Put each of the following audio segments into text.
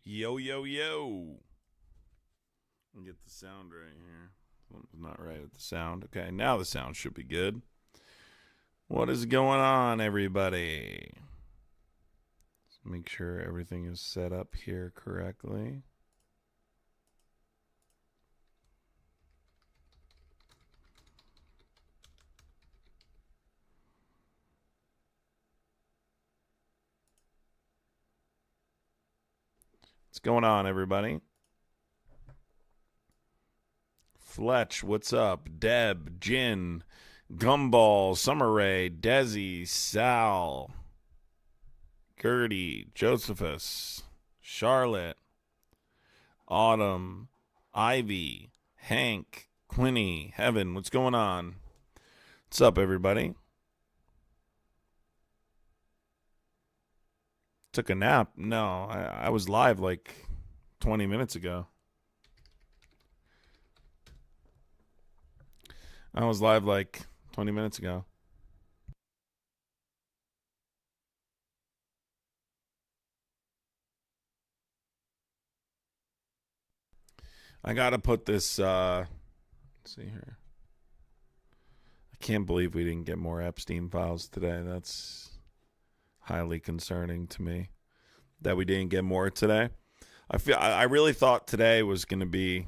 Yo, yo, yo. Let me get the sound right here. Something's not right with the sound. Okay, now the sound should be good. What is going on, everybody? Let's make sure everything is set up here correctly. What's going on, everybody? Fletch, what's up? Deb, Jin, Gumball, Summer Ray, Desi, Sal, Gertie, Josephus, Charlotte, Autumn, Ivy, Hank, Quinny, Heaven, what's going on? What's up, everybody? Took a nap? No, I was live like 20 minutes ago. I was live like 20 minutes ago. I gotta put this, let's see here. I can't believe we didn't get more Epstein files today. That's highly concerning to me that we didn't get more today. I really thought today was going to be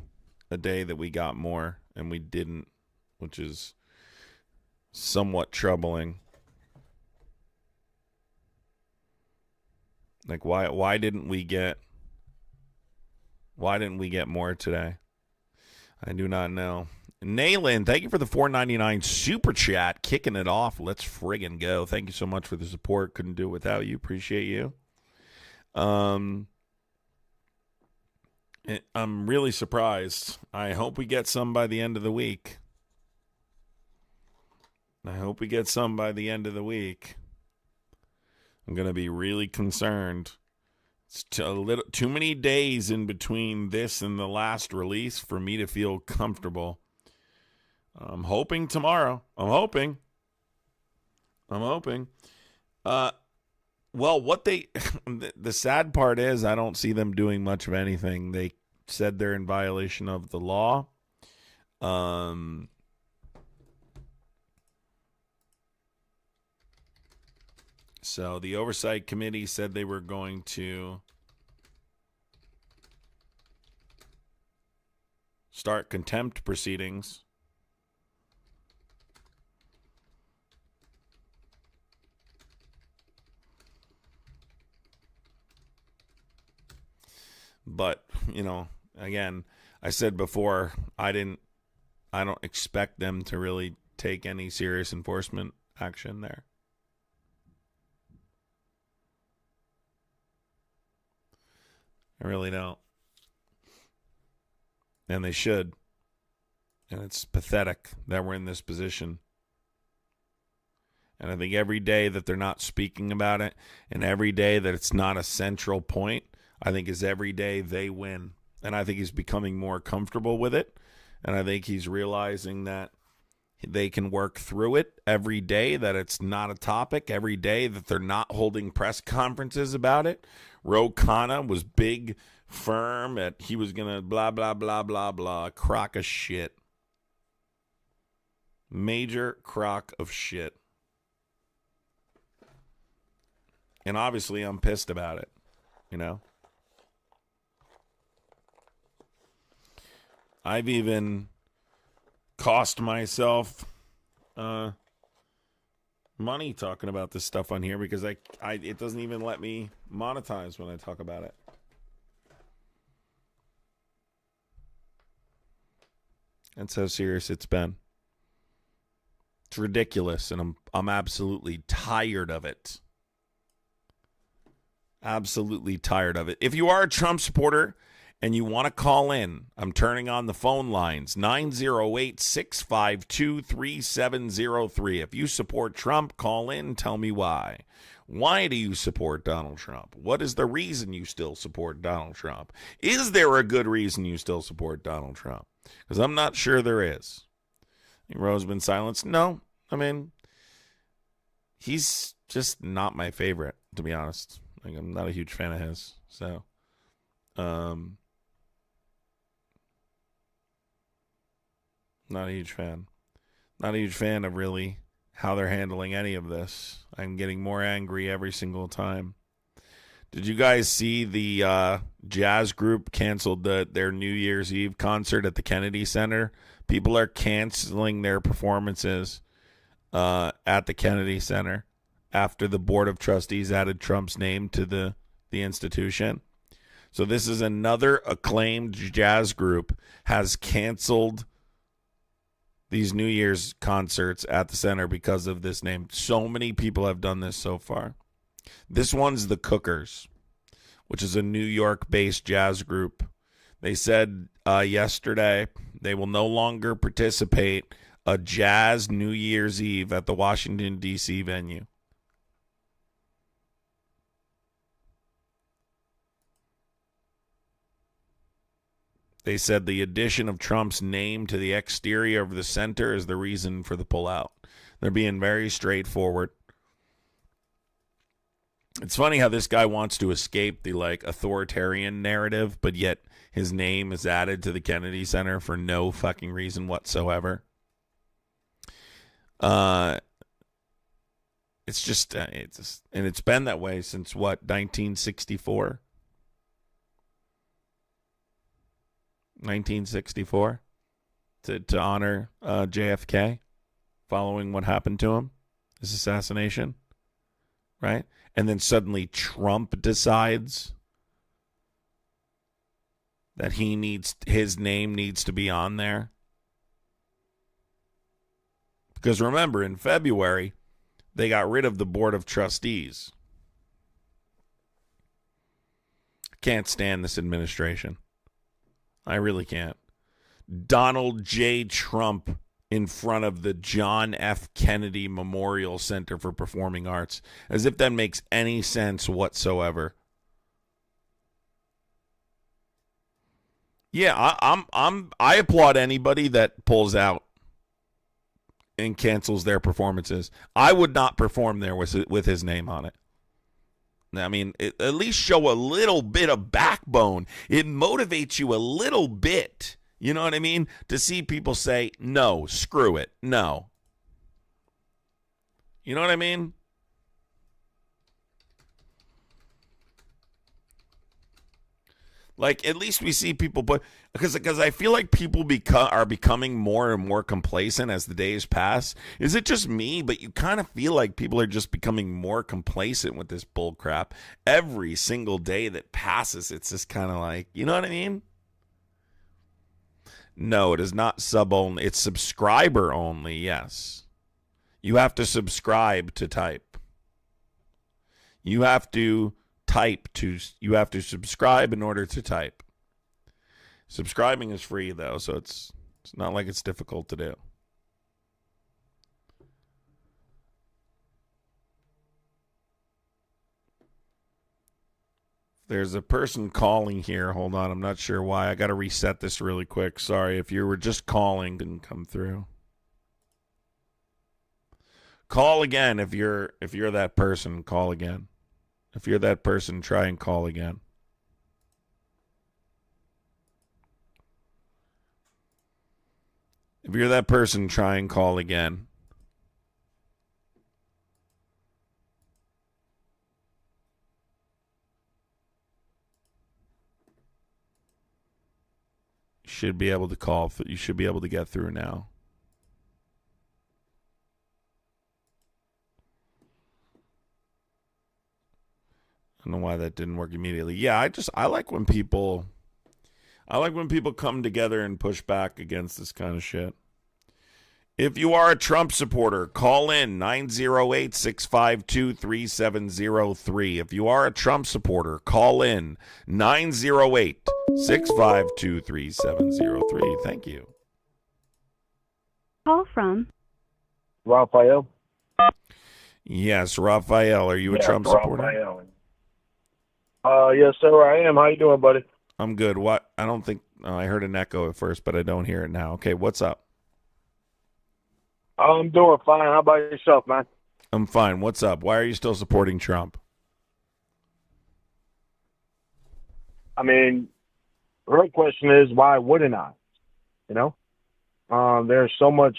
a day that we got more, and we didn't, which is somewhat troubling. Like why didn't we get more today? I do not know. Naylin, thank you for the $4.99 super chat, kicking it off. Let's friggin' go. Thank you so much for the support. Couldn't do it without you. Appreciate you. I'm really surprised. I hope we get some by the end of the week. I'm going to be really concerned. It's a little too many days in between this and the last release for me to feel comfortable. I'm hoping tomorrow. I'm hoping. Well, what the sad part is, I don't see them doing much of anything. They said they're in violation of the law. So the oversight committee said they were going to start contempt proceedings. But, again, I said before, I don't expect them to really take any serious enforcement action there. I really don't. And they should. And it's pathetic that we're in this position. And I think every day that they're not speaking about it, and every day that it's not a central point, I think is every day they win. And I think he's becoming more comfortable with it. And I think he's realizing that they can work through it every day, that it's not a topic, every day that they're not holding press conferences about it. Ro Khanna was big, firm, at he was going to blah, blah, blah, blah, blah. Crock of shit. Major crock of shit. And obviously I'm pissed about it, I've even cost myself money talking about this stuff on here because it doesn't even let me monetize when I talk about it. That's how serious it's been. It's ridiculous, and I'm absolutely tired of it. Absolutely tired of it. If you are a Trump supporter and you want to call in, I'm turning on the phone lines, 908-652-3703. If you support Trump, call in, tell me why. Why do you support Donald Trump? What is the reason you still support Donald Trump? Is there a good reason you still support Donald Trump? Because I'm not sure there is. Rose's been silenced. No, I mean, he's just not my favorite, to be honest. I'm not a huge fan of his. So Not a huge fan. Not a huge fan of really how they're handling any of this. I'm getting more angry every single time. Did you guys see the jazz group canceled their New Year's Eve concert at the Kennedy Center? People are canceling their performances at the Kennedy Center after the Board of Trustees added Trump's name to the institution. So this is another acclaimed jazz group has canceled these New Year's concerts at the center because of this name. So many people have done this so far. This one's the Cookers, which is a New York-based jazz group. They said yesterday they will no longer participate a jazz New Year's Eve at the Washington, D.C. venue. They said the addition of Trump's name to the exterior of the center is the reason for the pullout. They're being very straightforward. It's funny how this guy wants to escape the authoritarian narrative, but yet his name is added to the Kennedy Center for no fucking reason whatsoever. It's just and it's been that way since 1964. 1964 to honor JFK following what happened to him, his assassination, right? And then suddenly Trump decides that his name needs to be on there. Because remember, in February, they got rid of the Board of Trustees. Can't stand this administration. I really can't. Donald J. Trump in front of the John F. Kennedy Memorial Center for Performing Arts, as if that makes any sense whatsoever. Yeah, I applaud anybody that pulls out and cancels their performances. I would not perform there with his name on it. I mean, at least show a little bit of backbone. It motivates you a little bit. You know what I mean? To see people say, no, screw it. No. You know what I mean? At least we see people, but because I feel like people are becoming more and more complacent as the days pass. Is it just me? But you kind of feel like people are just becoming more complacent with this bull crap. Every single day that passes, it's just kind of you know what I mean? No, it is not sub only. It's subscriber only. Yes, you have to subscribe to type. You have to subscribe in order to type. Subscribing is free though, so it's not like it's difficult to do. There's a person calling here. Hold on, I'm not sure why. I got to reset this really quick. Sorry if you were just calling, didn't come through. Call again if you're that person. Call again. If you're that person, try and call again. If you're that person, try and call again. You should be able to call. You should be able to get through now. I don't know why that didn't work immediately. Yeah, I like when people come together and push back against this kind of shit. If you are a Trump supporter, call in 908-652-3703. If you are a Trump supporter, call in 908-652-3703. Thank you. Call from Raphael. Yes, Raphael. Are you a Trump supporter? Raphael. Yes, sir, I am. How you doing, buddy? I'm good. What? I don't think I heard an echo at first, but I don't hear it now. Okay, what's up? I'm doing fine. How about yourself, man? I'm fine. What's up? Why are you still supporting Trump? I mean, the real question is, why wouldn't I? You know, there's so much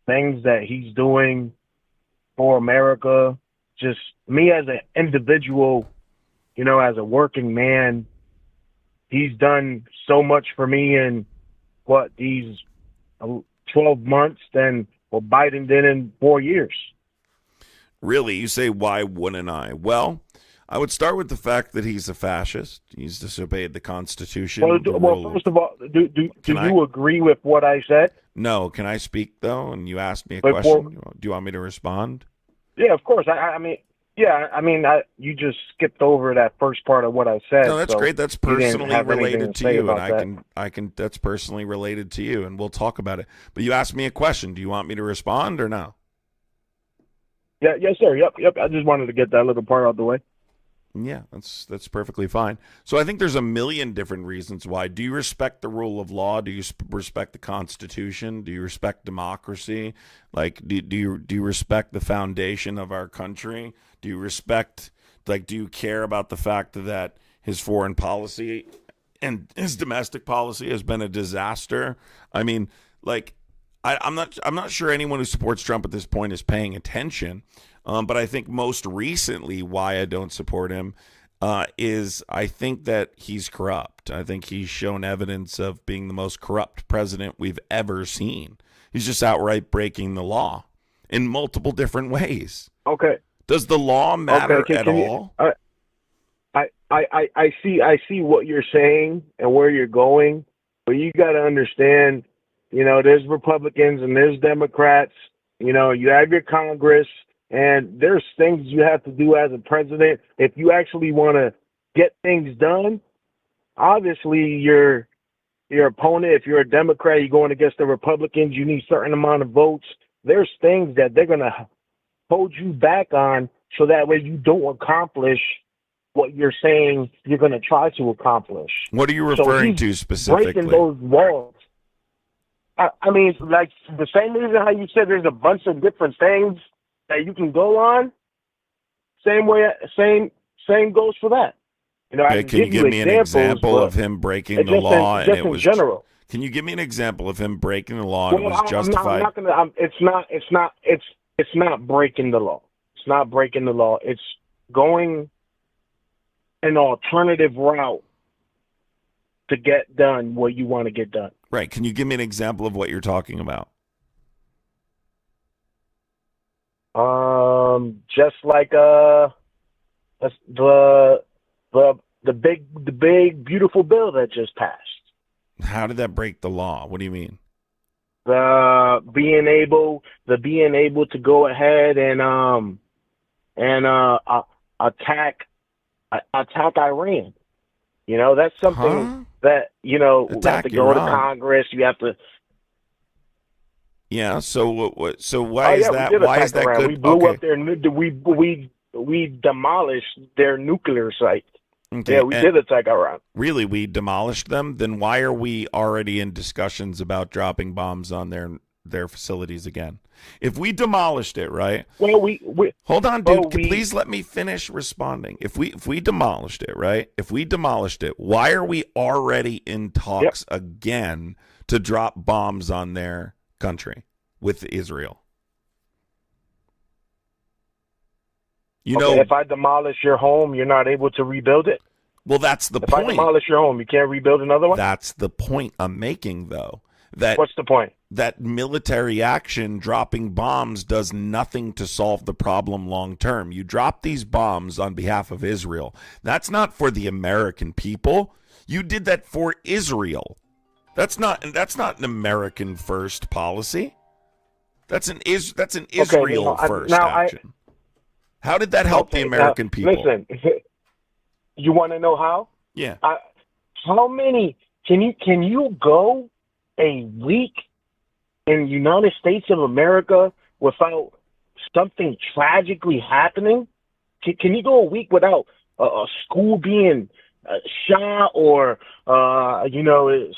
things that he's doing for America. Just me as an individual, as a working man, he's done so much for me in these 12 months than what Biden did in 4 years. Really? You say, why wouldn't I? Well, I would start with the fact that he's a fascist. He's disobeyed the Constitution. First of all, do you agree with what I said? No. Can I speak, though? And you asked me a question. Do you want me to respond? Yeah, of course. You just skipped over that first part of what I said. No, that's great. That's personally related to you, and I can. That's personally related to you, and we'll talk about it. But you asked me a question. Do you want me to respond or no? Yeah, yes, sir. Yep. I just wanted to get that little part out of the way. Yeah, that's perfectly fine. So I think there's a million different reasons why. Do you respect the rule of law? Do you respect the Constitution? Do you respect democracy? Like, do you respect the foundation of our country? Do you respect, do you care about the fact that his foreign policy and his domestic policy has been a disaster? I mean, I'm not sure anyone who supports Trump at this point is paying attention. But I think most recently why I don't support him is I think that he's corrupt. I think he's shown evidence of being the most corrupt president we've ever seen. He's just outright breaking the law in multiple different ways. Okay. Does the law matter at all? I see what you're saying and where you're going, but you got to understand, there's Republicans and there's Democrats. You have your Congress. And there's things you have to do as a president. If you actually want to get things done, obviously your opponent, if you're a Democrat, you're going against the Republicans, you need a certain amount of votes. There's things that they're going to hold you back on so that way you don't accomplish what you're saying you're going to try to accomplish. What are you referring to specifically? Breaking those walls. I mean, like the same reason how you said there's a bunch of different things that you can go on, same goes for that. Okay, can you give me an example of him breaking the law and it was general? Can you give me an example of him breaking the law and it was justified? It's not breaking the law. It's not breaking the law. It's going an alternative route to get done what you want to get done. Right. Can you give me an example of what you're talking about? Just like the big beautiful bill that just passed. How did that break the law? What do you mean? The being able to go ahead and attack Iran. That's something that we have to go to Congress. You have to. Yeah. So why is that? Why is that Iran. good? We blew up their. We demolished their nuclear site. Okay. Yeah, we did attack Iran. Really, we demolished them. Then why are we already in discussions about dropping bombs on their facilities again? If we demolished it, right? Well, we hold on, dude. Please let me finish responding. If we demolished it, right? If we demolished it, why are we already in talks again to drop bombs on their country with Israel? If I demolish your home, you're not able to rebuild it? Well, that's the point. If I demolish your home, you can't rebuild another one? That's the point I'm making, though. What's the point? That military action, dropping bombs, does nothing to solve the problem long term. You drop these bombs on behalf of Israel. That's not for the American people. You did that for Israel. That's not an American first policy. That's an Israel first action. How did that help the American people? Listen, you want to know how? Yeah. How many? Can you go a week in the United States of America without something tragically happening? Can you go a week without a school being shot or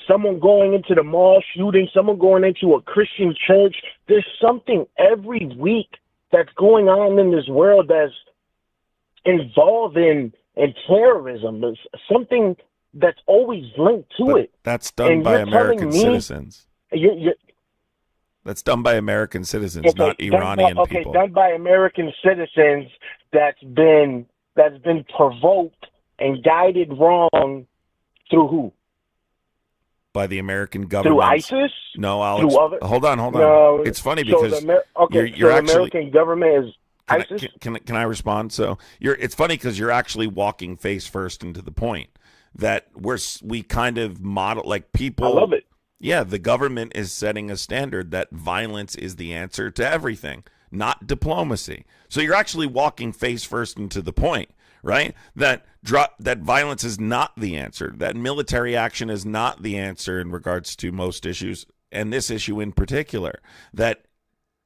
someone going into the mall shooting, someone going into a Christian church? There's something every week that's going on in this world that's involved in terrorism. There's something that's always linked to But it. that's done And by you're telling American me citizens. you're That's done by American citizens, not Iranian people. done by American citizens that's been provoked and guided wrong through who? By the American Through government. ISIS? No, I'll Through other? hold on. No. It's funny So because okay. you're So the actually. American government is ISIS. Can I respond? So it's funny because you're actually walking face first into the point that we kind of model like people. I love it. Yeah, the government is setting a standard that violence is the answer to everything, not diplomacy. So you're actually walking face first into the point, right? That violence is not the answer. That military action is not the answer in regards to most issues, and this issue in particular. That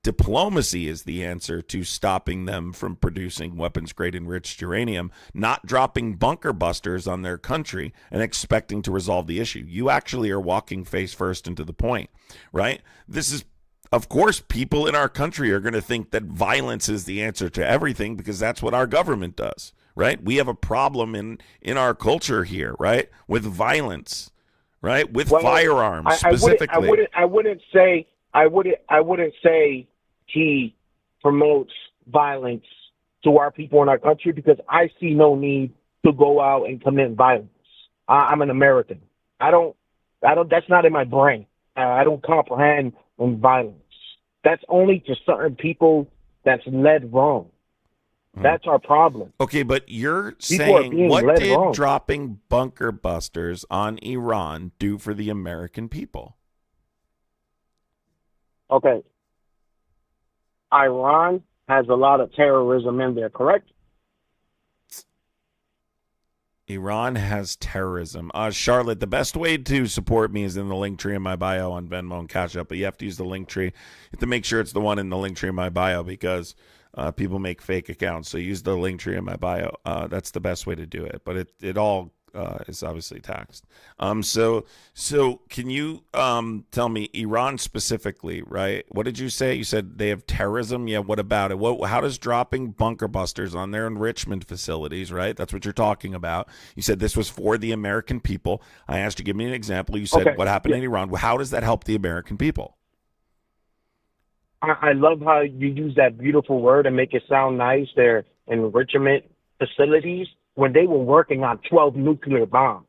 diplomacy is the answer to stopping them from producing weapons-grade enriched uranium, not dropping bunker busters on their country and expecting to resolve the issue. You actually are walking face first into the point, right? This is, of course, people in our country are going to think that violence is the answer to everything because that's what our government does, right? We have a problem in our culture here, right, with violence, right, with firearms specifically. I wouldn't say he promotes violence to our people in our country because I see no need to go out and commit violence. I'm an American. I don't, that's not in my brain. I don't comprehend violence. That's only to certain people that's led wrong. That's our problem. Okay, but you're People saying what did wrong. dropping bunker busters on Iran do for the American people? Okay. Iran has a lot of terrorism in there, correct? Iran has terrorism. Charlotte, the best way to support me is in the link tree in my bio on Venmo and Cash App, but you have to use the link tree. You have to make sure it's the one in the link tree in my bio because people make fake accounts. So use the link tree in my bio. That's the best way to do it. But it all is obviously taxed. So can you tell me Iran specifically, right? What did you say? You said they have terrorism. Yeah. What about it? How does dropping bunker busters on their enrichment facilities, right? That's what you're talking about. You said this was for the American people. I asked you, give me an example. You said what happened in Iran. How does that help the American people? I love how you use that beautiful word and make it sound nice. Their enrichment facilities when they were working on 12 nuclear bombs.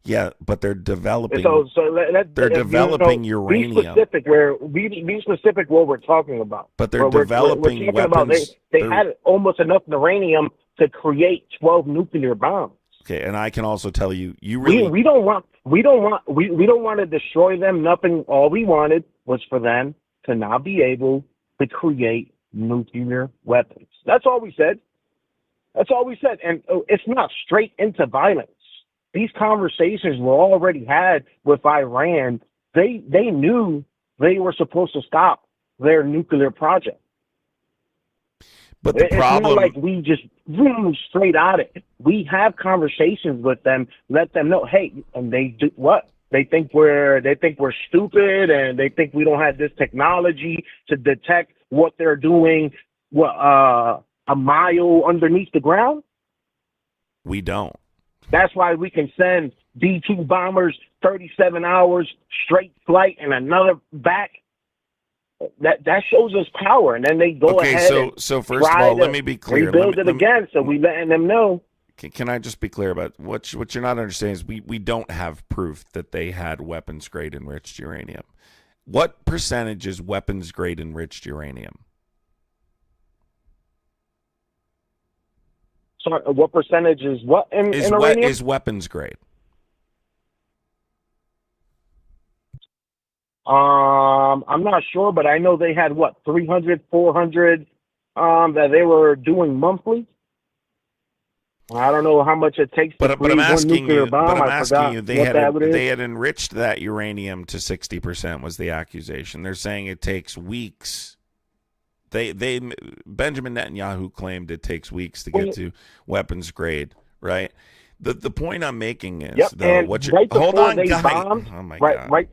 Yeah, but they're developing. They're developing uranium. Be specific what we're talking about. But they're developing we're weapons. About they had almost enough uranium to create 12 nuclear bombs. Okay, and I can also tell you, we don't want to destroy them. Nothing. All we wanted was for them to not be able to create nuclear weapons. That's all we said. That's all we said. And it's not straight into violence. These conversations were already had with Iran. They knew they were supposed to stop their nuclear project. But the problem, it's not like we just boom straight at it. We have conversations with them, let them know, hey, and they do what? They think we're stupid, and they think we don't have this technology to detect what they're doing. A mile underneath the ground? We don't. That's why we can send B-2 bombers 37 hours straight flight and another back. That shows us power, and then they go ahead. So first of all, let me be clear. Rebuild it again, so we letting them know. Can I just be clear about what you're not understanding is we don't have proof that they had weapons grade enriched uranium. What percentage is weapons grade enriched uranium? Sorry, what percentage is what in uranium? Is weapons grade? I'm not sure, but I know they had 300, 400 that they were doing monthly. I don't know how much it takes to create one nuclear bomb. But I'm asking you, they had enriched that uranium to 60% was the accusation. They're saying it takes weeks. Benjamin Netanyahu claimed it takes weeks to get to weapons grade, right? The point I'm making is hold on, guys. Bombed, oh my god. Right.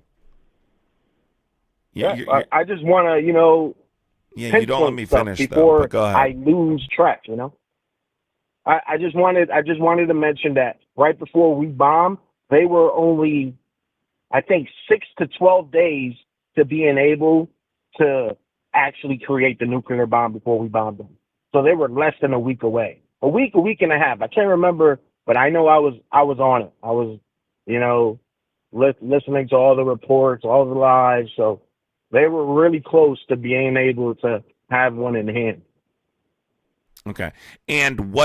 Yeah, I just want to, Yeah, you don't let me finish before go ahead. I lose track. I just wanted to mention that right before we bomb, they were only, I think, 6 to 12 days to being able to actually create the nuclear bomb before we bombed them. So they were less than a week away. A week and a half. I can't remember, but I know I was on it. I was, you know, listening to all the reports, all the lies. So they were really close to being able to have one in hand. Okay. And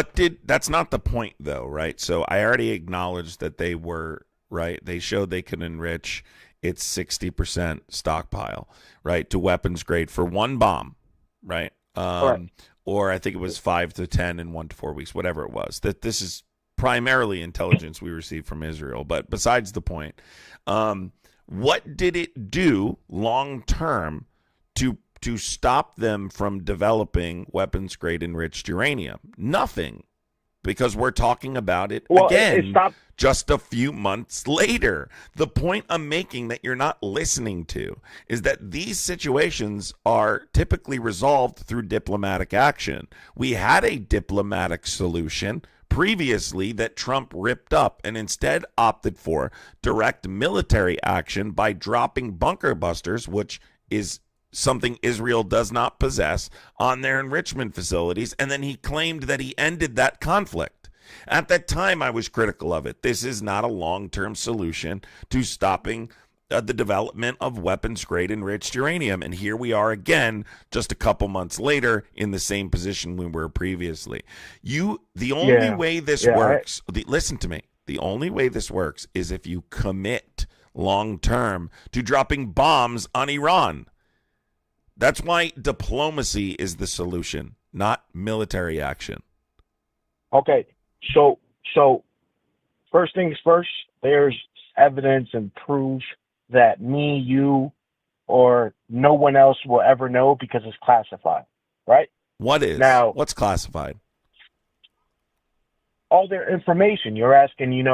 that's not the point though, right? So I already acknowledged that they were, right? They showed they could enrich its 60% stockpile, right, to weapons grade for one bomb, right? Correct. Or I think it was 5 to 10 in 1 to 4 weeks, whatever it was. That this is primarily intelligence we received from Israel. But besides the point, what did it do long term to stop them from developing weapons grade enriched uranium? Nothing, because we're talking about it again just a few months later. The point I'm making that you're not listening to is that these situations are typically resolved through diplomatic action. We had a diplomatic solution previously that Trump ripped up and instead opted for direct military action by dropping bunker busters, which is something Israel does not possess, on their enrichment facilities. And then he claimed that he ended that conflict. At that time, I was critical of it. This is not a long-term solution to stopping the development of weapons-grade enriched uranium. And here we are again, just a couple months later, in the same position we were previously. The only way this works, listen to me, the only way this works is if you commit long-term to dropping bombs on Iran. That's why diplomacy is the solution, not military action. Okay, so first things first, there's evidence and proof that me, you, or no one else will ever know because it's classified, right? What's classified? All their information. You're asking,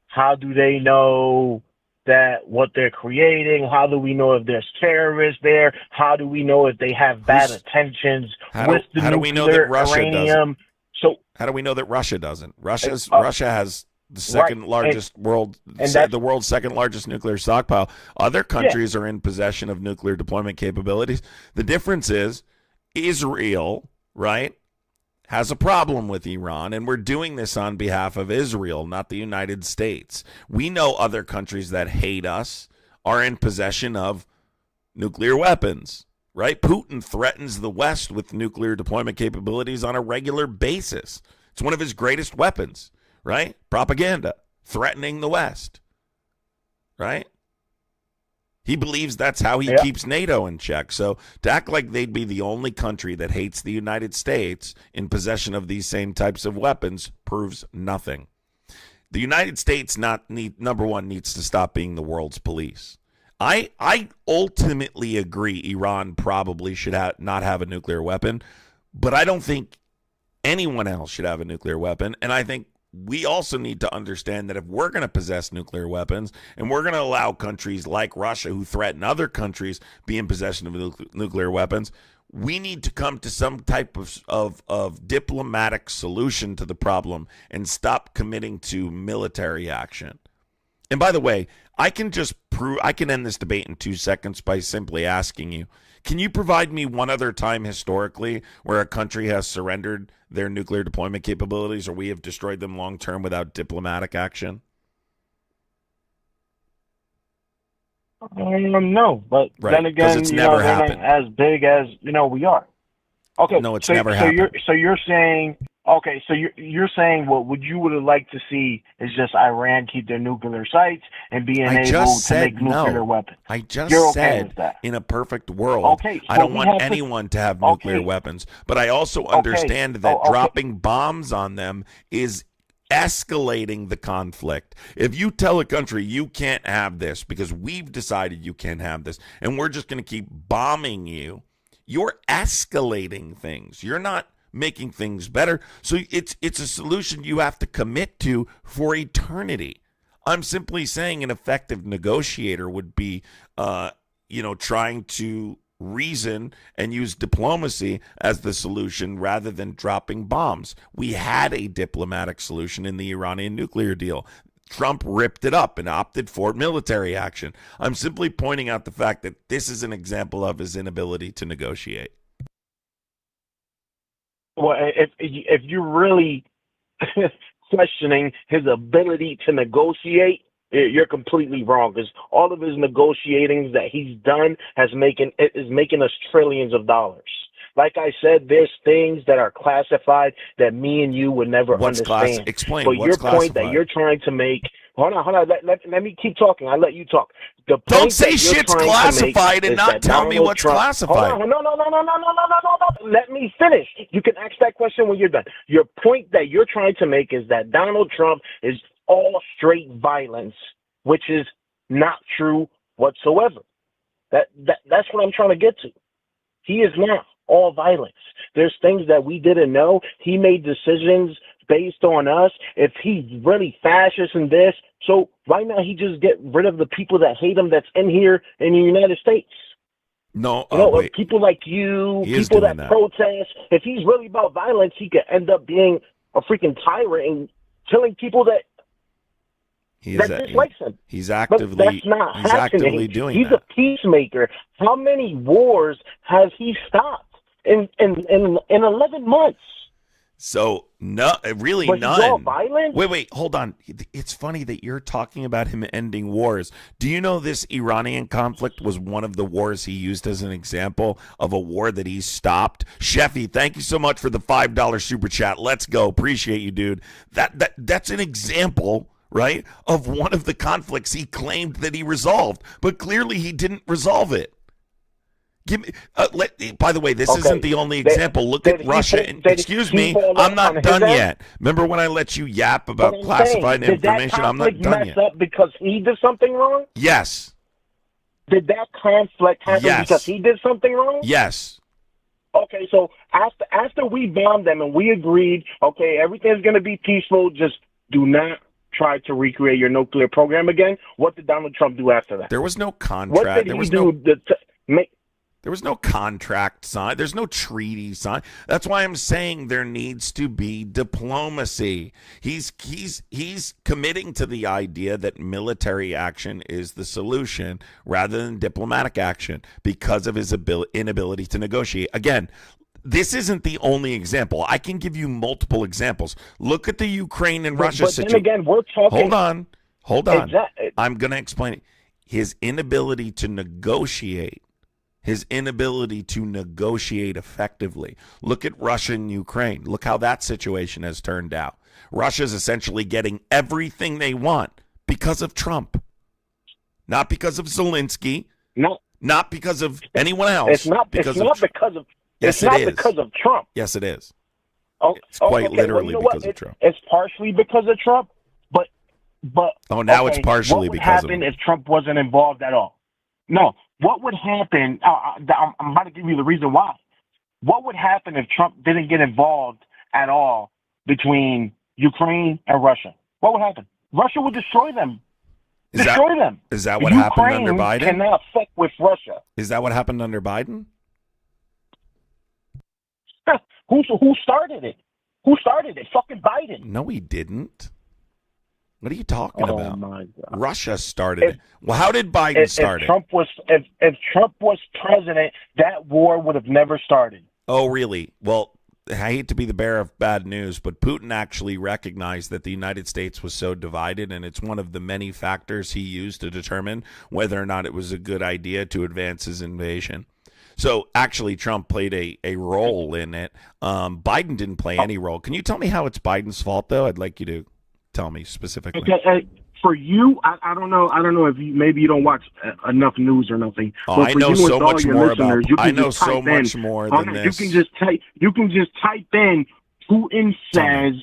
how do they know that what they're creating? How do we know if there's terrorists there? How do we know if they have bad intentions with the how do we know that Russia uranium? Doesn't? How do we know that Russia doesn't? Russia has the second largest the world's second largest nuclear stockpile. Other countries are in possession of nuclear deployment capabilities. The difference is Israel, right, has a problem with Iran, and we're doing this on behalf of Israel, not the United States. We know other countries that hate us are in possession of nuclear weapons, right? Putin threatens the West with nuclear deployment capabilities on a regular basis. It's one of his greatest weapons, right? Propaganda, threatening the West, right? He believes that's how he keeps NATO in check. So to act like they'd be the only country that hates the United States in possession of these same types of weapons proves nothing. The United States, number one, needs to stop being the world's police. I ultimately agree Iran probably should not have a nuclear weapon, but I don't think anyone else should have a nuclear weapon. And I think we also need to understand that if we're going to possess nuclear weapons and we're going to allow countries like Russia, who threaten other countries, be in possession of nuclear weapons, we need to come to some type of diplomatic solution to the problem and stop committing to military action. And by the way, I can end this debate in 2 seconds by simply asking you, can you provide me one other time historically where a country has surrendered their nuclear deployment capabilities or we have destroyed them long term without diplomatic action? No, but then again, it's never happened. As big as we are. Okay, no, it's never happened. So you're saying, okay, so you're saying what you would have liked to see is just Iran keep their nuclear sites and being able to make nuclear weapons. I just you're said with that. In a perfect world, I don't want anyone to have nuclear weapons, but I also understand that dropping bombs on them is escalating the conflict. If you tell a country you can't have this because we've decided you can't have this and we're just going to keep bombing you, you're escalating things. You're not making things better. So it's a solution you have to commit to for eternity. I'm simply saying an effective negotiator would be trying to reason and use diplomacy as the solution rather than dropping bombs. We had a diplomatic solution in the Iranian nuclear deal. Trump ripped it up and opted for military action. I'm simply pointing out the fact that this is an example of his inability to negotiate. Well, if you're really questioning his ability to negotiate, you're completely wrong, because all of his negotiating that he's done is making us trillions of dollars. Like I said, there's things that are classified that me and you would never understand. Explain. But what's your point that you're trying to make, hold on. Let me keep talking. I'll let you talk. The point Don't say that you're shit's trying classified to make and not tell me what's Trump, classified. Hold on. No. Let me finish. You can ask that question when you're done. Your point that you're trying to make is that Donald Trump is all straight violence, which is not true whatsoever. That's what I'm trying to get to. He is not all violence. There's things that we didn't know. He made decisions based on us. If he's really fascist in this, so why not he just get rid of the people that hate him that's in here in the United States? No, wait. People like you, people that protest. If he's really about violence, he could end up being a freaking tyrant and killing people that dislikes him. He's actively doing He's a peacemaker. How many wars has he stopped in 11 months? So no, really was none. He all violent? Wait, hold on. It's funny that you're talking about him ending wars. Do you know this Iranian conflict was one of the wars he used as an example of a war that he stopped? Sheffy, thank you so much for the $5 super chat. Let's go. Appreciate you, dude. That's an example, right, of one of the conflicts he claimed that he resolved, but clearly he didn't resolve it. Give me. By the way, this isn't the only example. Look at Russia. Excuse me, I'm not done yet. Remember when I let you yap about classified information? I'm not done yet. Did that conflict mess up because he did something wrong? Yes. Did that conflict happen because he did something wrong? Yes. Okay, so after we bombed them and we agreed, okay, everything's going to be peaceful, just do not try to recreate your nuclear program again. What did Donald Trump do after that? There was no contract. What did he do to make... There was no contract signed. There's no treaty signed. That's why I'm saying there needs to be diplomacy. He's committing to the idea that military action is the solution rather than diplomatic action because of his inability to negotiate. Again, this isn't the only example. I can give you multiple examples. Look at the Ukraine and Russia situation. But then again, we're talking... Hold on. Exactly. I'm going to explain it. His inability to negotiate. His inability to negotiate effectively. Look at Russia and Ukraine. Look how that situation has turned out. Russia's essentially getting everything they want because of Trump. Not because of Zelensky. No. Not because of anyone else. It's not because of Trump. Yes, it is. Oh, it's quite literally because of Trump. It's partially because of Trump, but now it's partially because of him. What would happen if Trump wasn't involved at all? No. What would happen? I'm about to give you the reason why. What would happen if Trump didn't get involved at all between Ukraine and Russia? What would happen? Russia would destroy them. Is that what happened under Biden? Ukraine cannot fuck with Russia. Is that what happened under Biden? Who started it? Who started it? Fucking Biden. No, he didn't. What are you talking about? My God. Russia started it. Well, how did Biden start it? If Trump was president, that war would have never started. Oh, really? Well, I hate to be the bearer of bad news, but Putin actually recognized that the United States was so divided, and it's one of the many factors he used to determine whether or not it was a good idea to advance his invasion. So actually, Trump played a role in it. Biden didn't play any role. Can you tell me how it's Biden's fault, though? I'd like you to tell me specifically. Okay, for you, I don't know if maybe you don't watch enough news or nothing. Oh, I know so much more about. I know so much more than this. You can just type in Putin says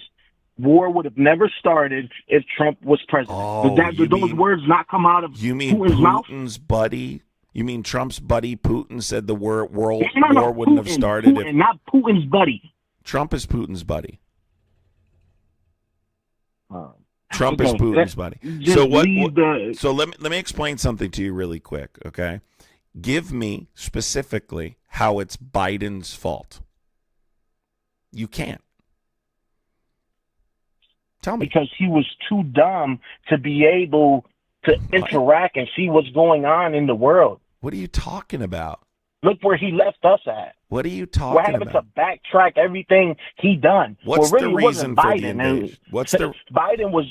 war would have never started if Trump was president. Oh, Did those words not come out of Putin's mouth? Putin's buddy? You mean Trump's buddy Putin said the war wouldn't have started? Not Putin's buddy. Trump is Putin's buddy. Trump is Putin's buddy. So what? So let me explain something to you really quick, okay? Give me specifically how it's Biden's fault. You can't. Tell me. because he was too dumb to be able to What? interact and see what's going on in the world. What are you talking about? Look where he left us at. What are you We're talking having to about? backtrack everything he done. What's Well, really, the it reason wasn't for the Biden. invasion? What's the Biden was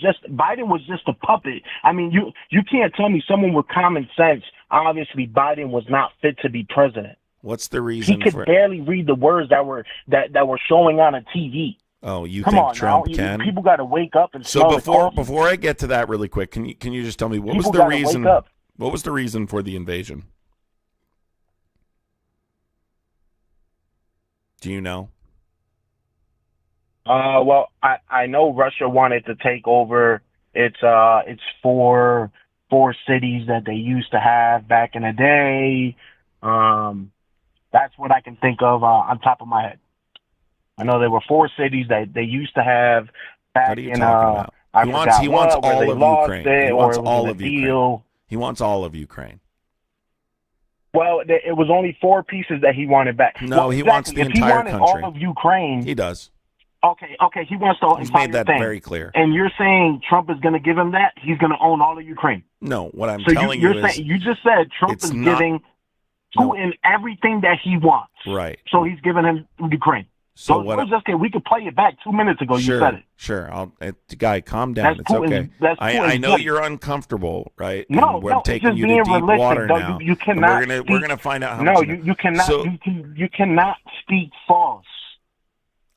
just a puppet. I mean, you can't tell me someone with common sense. Obviously, Biden was not fit to be president. What's the He reason could for? barely read the words that were showing on a TV. Oh, you Come think on Trump now, can? people got to wake up and So smell the coffee. before I get to that really quick, can you just tell me what was People the gotta reason? wake up. What was the reason for the invasion? Do you know? Well, I know Russia wanted to take over its four cities that they used to have back in the day. That's what I can think of on top of my head. I know there were 4 cities that they used to have back What are you in talking about? I He forgot wants what, where all they of lost Ukraine. it, He or wants it was all in of a Ukraine. deal. He wants all of Ukraine. Well, it was only 4 pieces that he wanted back. No, well, he exactly. wants the if entire he wanted country. all of Ukraine, He does. okay, he wants the He's entire made that thing. very clear. And you're saying Trump is going to give him that? He's going to own all of Ukraine. No, what I'm So telling you're you saying is you just said Trump is giving Putin everything that he wants. Right. So he's giving him Ukraine. So Those what? words, okay, we could play it back 2 minutes ago. Sure, You said it. sure. Guy, calm down. That's It's Putin's- okay. that's I Putin's know point. you're uncomfortable, right? No, And we're no, it's taking just you being to deep realistic. water Though. now. You And cannot. we're gonna find out how No, much. you cannot. So, you cannot speak false.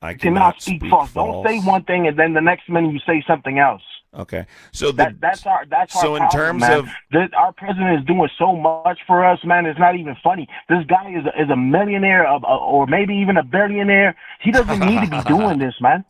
I You cannot cannot speak false. Don't say one thing and then the next minute you say something else. Okay. So That's our so in problem, terms man. of Our president is doing so much for us, man. It's not even funny. This guy is a millionaire or maybe even a billionaire. He doesn't need to be doing this, man.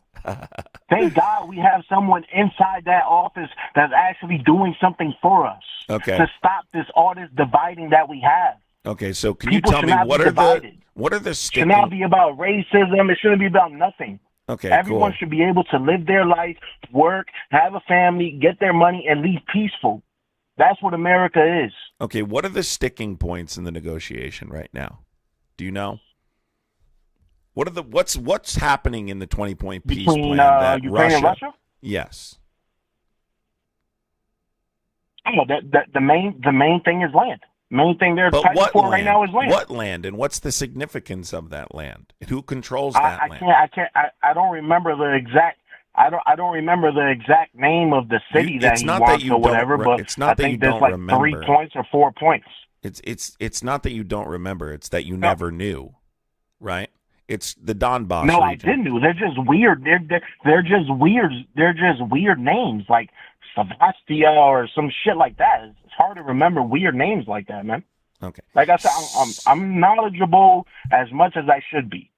Thank God we have someone inside that office that's actually doing something for us. Okay. To stop all this dividing that we have. Okay, so can People you tell should me not what be are divided. the It should sticking? not be about racism. It shouldn't be about nothing. Okay, Everyone cool. should be able to live their life, work, have a family, get their money, and leave peaceful. That's what America is. Okay, what are the sticking points in the negotiation right now? Do you know? What's happening in the 20-point peace Between plan that Ukraine and Russia? Yes. Oh, the main thing is land. Main thing they're But fighting what for land? right now is land. What land, and what's the significance of that land? And who controls that land? I don't remember the exact. I don't remember the exact name of the city that he wants or whatever. But it's not I that think you there's don't like remember. 3 points or 4 points. It's not that you don't remember. It's that you never knew, right? It's the Donbass No, region. I didn't know. They're just weird. They're just weird. They're just weird names like Sebastia or some shit like that. It's hard to remember weird names like that, man. Okay. Like I said, I'm knowledgeable as much as I should be.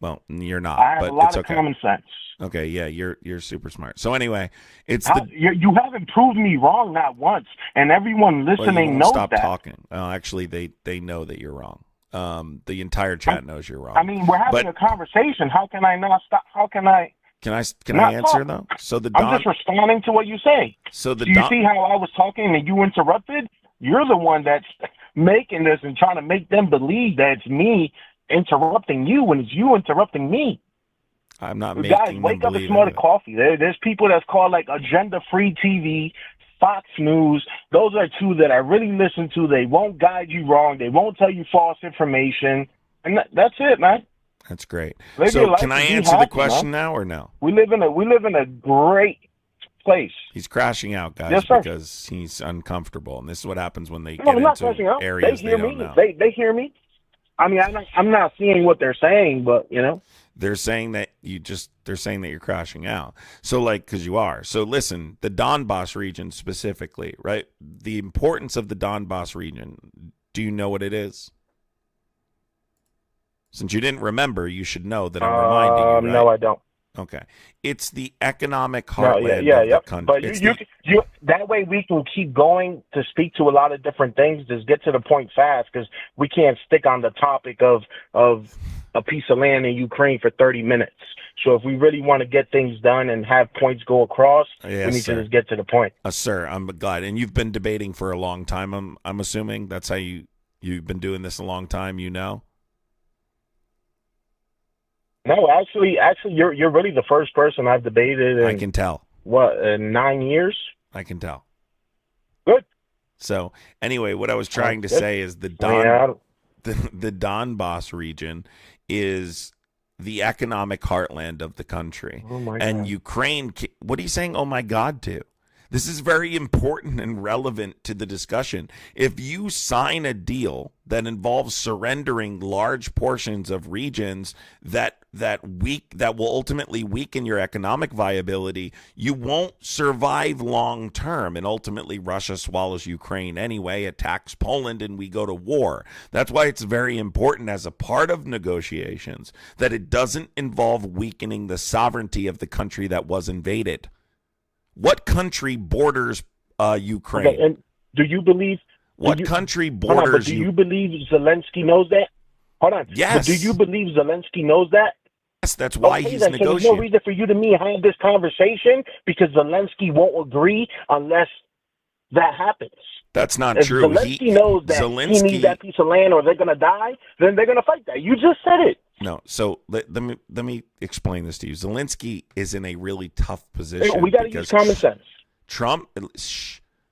Well, you're not. I have but a lot it's of okay. common sense. Okay, yeah, you're super smart. So anyway, You haven't proved me wrong not once, and everyone listening knows stop that. talking. Actually, they know that you're wrong. The entire chat knows you're wrong. I mean, we're having a conversation. How can I not stop? How can I? Can I not answer talk? though? So I'm just responding to what you say. So Do you see how I was talking and you interrupted? You're the one that's making this and trying to make them believe that it's me interrupting you when it's you interrupting me. I'm not Guys, making wake them up and believe smell the it. coffee. There's people that's called like agenda-free TV, Fox News. Those are 2 that I really listen to. They won't guide you wrong. They won't tell you false information. And that's it, man. That's great. Live your So life can I and be answer the happy, question man. now or no? We live in a great place. He's crashing out, guys, Yes, sir. because he's uncomfortable, and this is what happens when they No, get I'm not into crashing out. areas They hear don't me. know. They hear me. I mean, I'm not seeing what they're saying, but you know. They're saying that they're saying that you're crashing out. So because you are. So listen, the Donbass region specifically, right? The importance of the Donbass region. Do you know what it is? Since you didn't remember, you should know that I'm reminding you, right? No, I don't. Okay. It's the economic heartland of the country. But you that way we can keep going to speak to a lot of different things. Just get to the point fast because we can't stick on the topic of a piece of land in Ukraine for 30 minutes. So if we really want to get things done and have points go across, we need to just get to the point. Sir, I'm glad. And you've been debating for a long time. I'm assuming that's how you've been doing this a long time. You know. No, actually, you're really the first person I've debated. And I can tell. what, 9 years? I can tell. Good. So anyway, what I was trying to Good. say is I mean, the Donbass region is the economic heartland of the country. oh my And God. Ukraine, what are you saying, oh my God, to? This is very important and relevant to the discussion. If you sign a deal that involves surrendering large portions of regions that will ultimately weaken your economic viability, you won't survive long term. And ultimately, Russia swallows Ukraine anyway, attacks Poland, and we go to war. That's why it's very important as a part of negotiations that it doesn't involve weakening the sovereignty of the country that was invaded. What country borders Ukraine? Okay, and do you believe? What country Hold on, but borders do you believe Zelensky knows that? Hold on. Yes. But do you believe Zelensky knows that? Yes, that's why Okay, he's then, so there's no negotiating. reason for you to me have this conversation because Zelensky won't agree unless that happens. That's not If true. Zelensky knows that he needs that piece of land or they're going to die, then they're going to fight that. You just said it. No, so let me explain this to you. Zelensky is in a really tough position. We got to use common sense.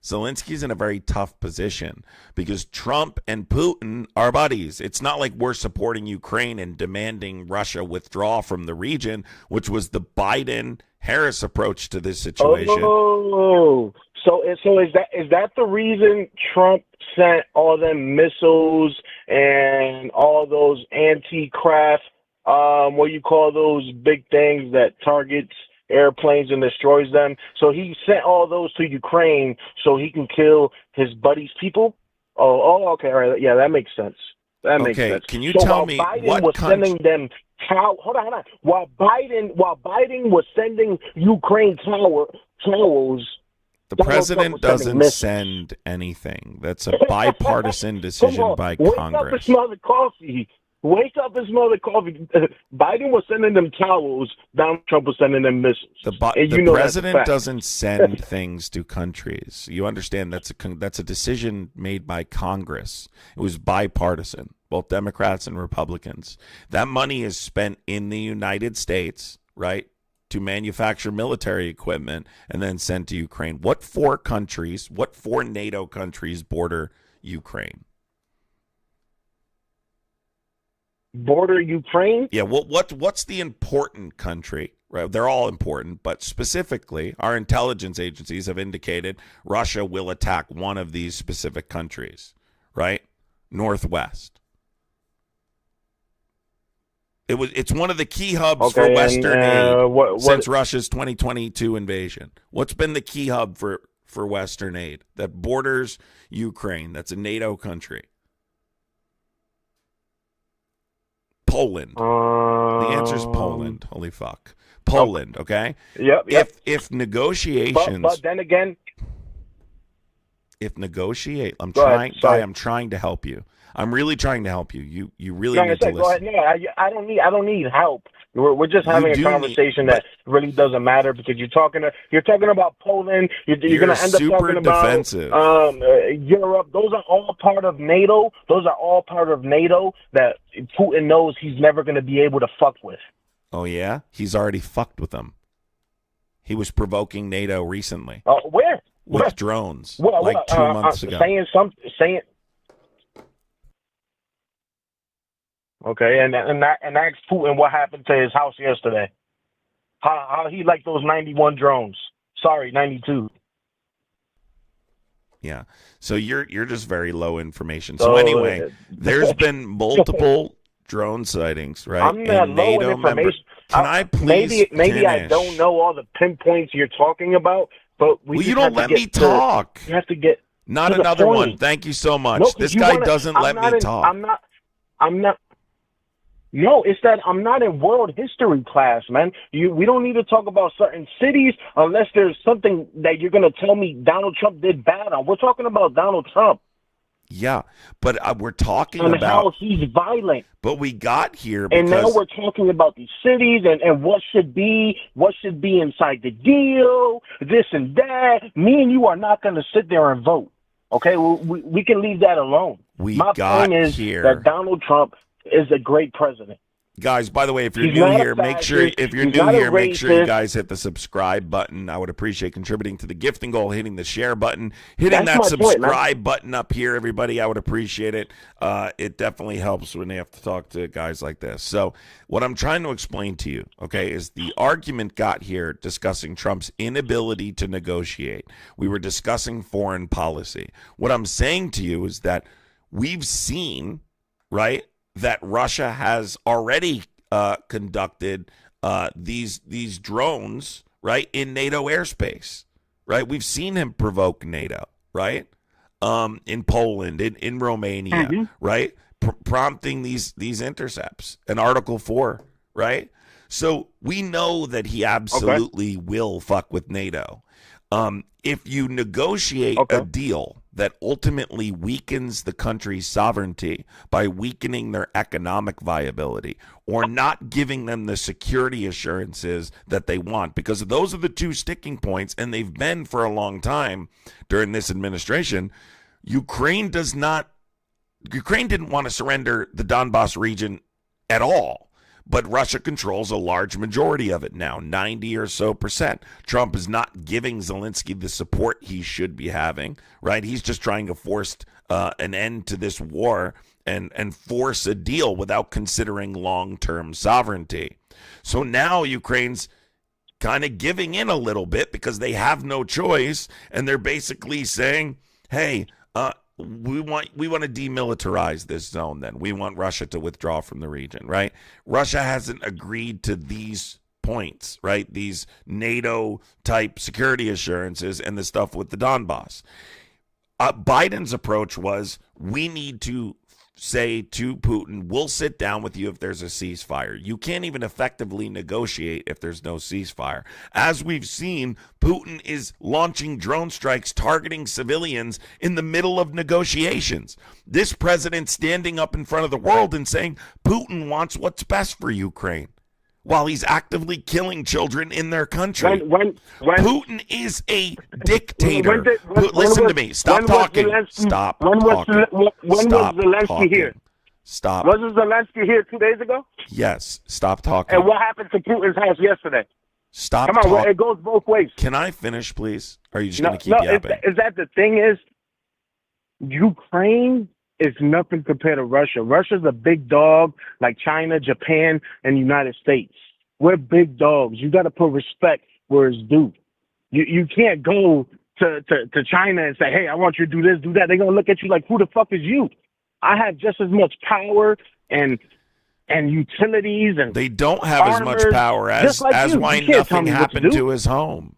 Zelensky's in a very tough position because Trump and Putin are buddies. It's not like we're supporting Ukraine and demanding Russia withdraw from the region, which was the Biden-Harris approach to this situation. Oh, so is that the reason Trump sent all them missiles and all those anti-craft, what you call those big things that targets airplanes and destroys them? So he sent all those to Ukraine so he can kill his buddy's people? Oh, okay, all right, yeah, that makes sense. That makes sense. Can you so tell while me Biden what was country? sending them hold on. While Biden was sending Ukraine towers. The president doesn't send anything. That's a bipartisan decision by Congress. Wake up and smell the coffee. Wake up and smell the coffee. Biden was sending them towels. Donald Trump was sending them missiles. The president doesn't send things to countries. You understand that's a decision made by Congress. It was bipartisan, both Democrats and Republicans. That money is spent in the United States, right, to manufacture military equipment and then sent to Ukraine. What four NATO countries border Ukraine? Border Ukraine? Yeah, what's the important country? Right, they're all important, but specifically, our intelligence agencies have indicated Russia will attack one of these specific countries, right? Northwest. It's one of the key hubs for Western aid since Russia's 2022 invasion. What's been the key hub for Western aid that borders Ukraine? That's a NATO country. Poland. The answer is Poland. Holy fuck. Poland, okay? Yep. If negotiations... But then again... I'm trying to help you. I'm really trying to help you. You really need to listen. No, I don't need help. We're just having a conversation that really doesn't matter because you're talking about Poland. You're going to end up talking about Europe. Those are all part of NATO. That Putin knows he's never going to be able to fuck with. Oh yeah, he's already fucked with them. He was provoking NATO recently. Where? With drones, 2 months ago. Saying. Okay, and ask Putin what happened to his house yesterday. How he liked those 91 drones. Sorry, 92. Yeah. So you're just very low information. So anyway, there's been multiple drone sightings, right? I'm not low in information. Can I please maybe I don't know all the pinpoints you're talking about, but you don't let me talk. You have to get not another one. Thank you so much. No, this guy doesn't let me talk. I'm not. No, it's that I'm not in world history class, man. We don't need to talk about certain cities unless there's something that you're going to tell me Donald Trump did bad on. We're talking about Donald Trump. Yeah, but we're talking about how he's violent. But we got here because... And now we're talking about these cities and what should be inside the deal, this and that. Me and you are not going to sit there and vote. Okay, we can leave that alone. My point is that Donald Trump is a great president. Guys, by the way, if you're He's new not a here, make sure fascist. if you're He's new not a here, make sure you racist. guys hit the subscribe button. I would appreciate contributing to the gifting goal, hitting the share button, hitting That's that my point, man. subscribe button up here, everybody. I would appreciate it. It definitely helps when they have to talk to guys like this. So what I'm trying to explain to you, okay, is the argument got here discussing Trump's inability to negotiate. We were discussing foreign policy. What I'm saying to you is that we've seen, right, that Russia has already conducted these drones, right, in NATO airspace, right? We've seen him provoke NATO, right, in Poland, in Romania, right, prompting these intercepts, and Article 4, right? So we know that he absolutely will fuck with NATO. If you negotiate a deal that ultimately weakens the country's sovereignty by weakening their economic viability or not giving them the security assurances that they want, because those are the two sticking points, and they've been for a long time during this administration. Ukraine didn't want to surrender the Donbass region at all. But Russia controls a large majority of it now, 90 or so percent. Trump is not giving Zelensky the support he should be having, right? He's just trying to force an end to this war and force a deal without considering long-term sovereignty. So now Ukraine's kind of giving in a little bit because they have no choice, and they're basically saying, hey, we want to demilitarize this zone then. We want Russia to withdraw from the region, right? Russia hasn't agreed to these points, right? These NATO-type security assurances and the stuff with the Donbass. Biden's approach was, we need to say to Putin, we'll sit down with you if there's a ceasefire. You can't even effectively negotiate if there's no ceasefire. As we've seen, Putin is launching drone strikes targeting civilians in the middle of negotiations. This president standing up in front of the world and saying Putin wants what's best for Ukraine, while he's actively killing children in their country. Putin is a dictator. Listen to me. Stop talking. Stop talking. When was Zelensky here? Stop. Wasn't Zelensky here 2 days ago? Yes. Stop talking. And what happened to Putin's house yesterday? Stop Come on, talking. it goes both ways. Can I finish, please? Or are you just going to keep yapping? Is that the thing is, Ukraine is nothing compared to Russia. Russia's a big dog like China, Japan, and the United States. We're big dogs. You got to put respect where it's due. You can't go to China and say, hey, I want you to do this, do that. They're going to look at you like, who the fuck is you? I have just as much power and utilities and they don't have armors, as much power as why nothing happened to his home.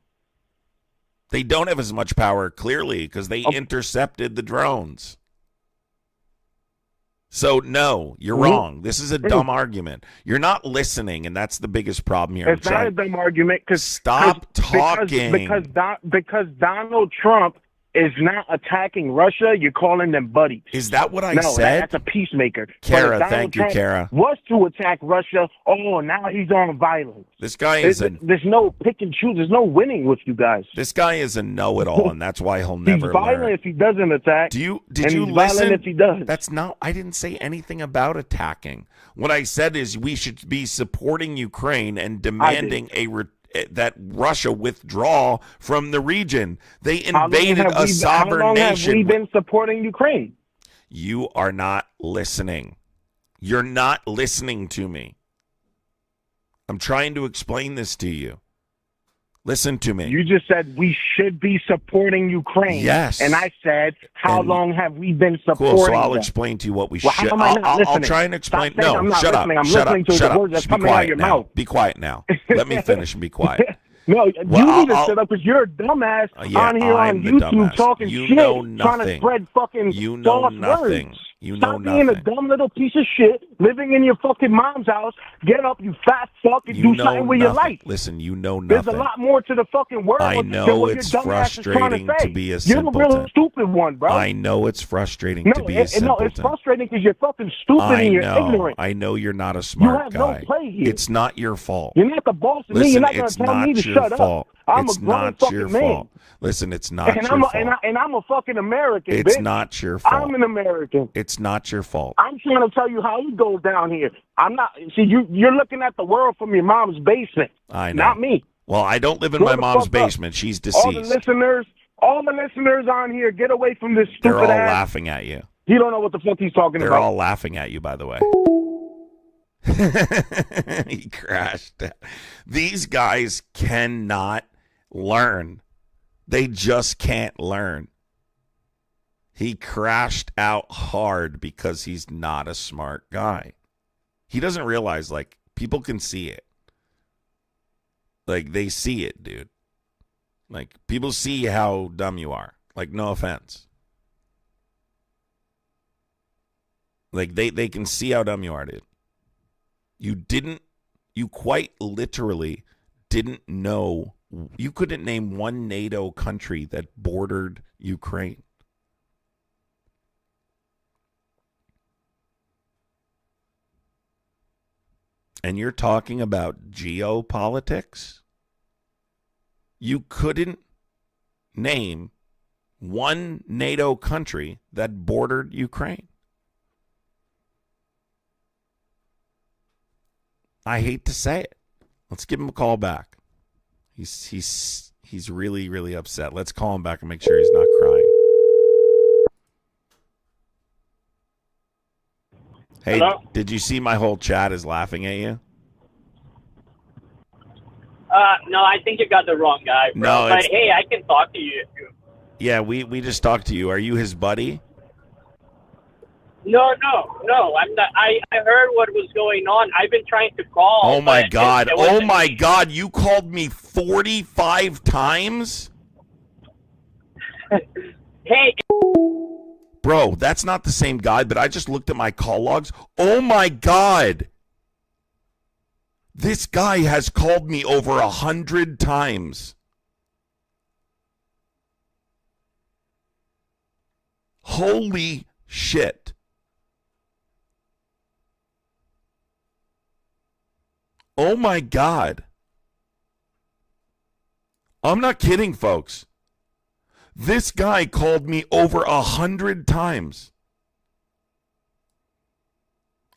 They don't have as much power, clearly, because they intercepted the drones. So, no, you're wrong. This is a dumb argument. You're not listening, and that's the biggest problem here. It's not a dumb argument. Stop talking. Because Donald Trump is not attacking Russia, you're calling them buddies. Is that what I said? No, that's a peacemaker. Kara, thank you, Kara. Was to attack Russia. Oh, now he's on violence. This guy is there's no pick and choose. There's no winning with you guys. This guy is a know-it-all, and that's why he'll never he's violent learn. If he doesn't attack. Did you he's listen? Violent if he does. I didn't say anything about attacking. What I said is we should be supporting Ukraine and demanding that Russia withdraw from the region. They invaded a sovereign nation. How long have we been supporting Ukraine? You are not listening. You're not listening to me. I'm trying to explain this to you. Listen to me. You just said we should be supporting Ukraine. Yes. And I said, how long have we been supporting Cool, so I'll them? explain to you what we should. I'll try and explain. No, shut up. I'm listening to the words that's coming out of your mouth. Be quiet now. Let me finish and be quiet. No, you need to shut up because you're a dumbass on here on YouTube talking shit, trying to spread fucking false words. Stop being a dumb little piece of shit, living in your fucking mom's house. Get up, you fat fuck, and do something with your life. Listen, you know nothing. There's a lot more to the fucking world. I know it's frustrating to be a simpleton. You're the real stupid one, bro. I know it's frustrating to be a simpleton. No, it's frustrating because you're fucking stupid and you're ignorant. I know you're not a smart guy. You have no play here. It's not your fault. You're not the boss of me. You're not going to tell me to shut up. I'm a grown fucking man. Listen, it's not your fault. And I'm a fucking American, It's bitch. not your fault. I'm an American. It's not your fault. I'm trying to tell you how it goes down here. I'm not. See, you're looking at the world from your mom's basement. I know. Not me. Well, I don't live in my mom's basement. She's deceased. All the listeners on here, get away from this stupid They're all ass. laughing at you. You don't know what the fuck he's talking They're about. all laughing at you, by the way. He crashed. These guys cannot learn. They just can't learn. He crashed out hard because he's not a smart guy. He doesn't realize, like, people can see it. Like, they see it, dude. Like, people see how dumb you are. Like, no offense. Like, they can see how dumb you are, dude. You quite literally didn't know. You couldn't name one NATO country that bordered Ukraine. And you're talking about geopolitics? You couldn't name one NATO country that bordered Ukraine. I hate to say it. Let's give him a call back. He's really, really upset. Let's call him back and make sure he's not crying. Hey, Hello? Did you see my whole chat is laughing at you? No, I think you got the wrong guy, bro. No, but hey, I can talk to you. Yeah, we just talked to you. Are you his buddy? No, I'm not. I heard what was going on. I've been trying to call. Oh my God! It My God! You called me 45 times, Hey, bro. That's not the same guy. But I just looked at my call logs. Oh my God! This guy has called me over 100 times. Holy shit. Oh my God. I'm not kidding, folks. This guy called me over 100 times.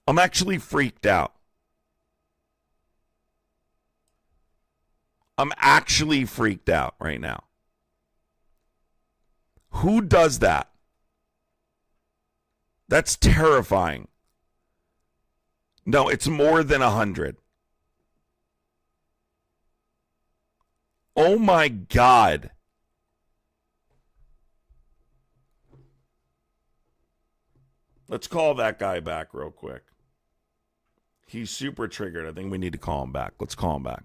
I'm actually freaked out. I'm actually freaked out right now. Who does that? That's terrifying. No, it's more than 100. Oh my God. Let's call that guy back real quick. He's super triggered. I think we need to call him back. Let's call him back.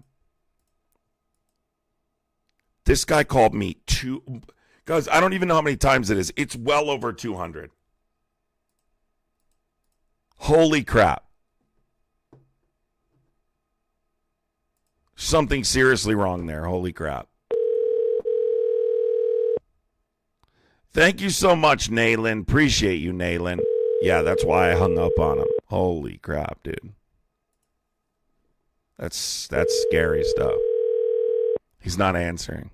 This guy called me guys, I don't even know how many times it is. It's well over 200. Holy crap. Something seriously wrong there. Holy crap. Thank you so much, Nayland. Appreciate you, Nayland. Yeah, that's why I hung up on him. Holy crap, dude. That's scary stuff. He's not answering.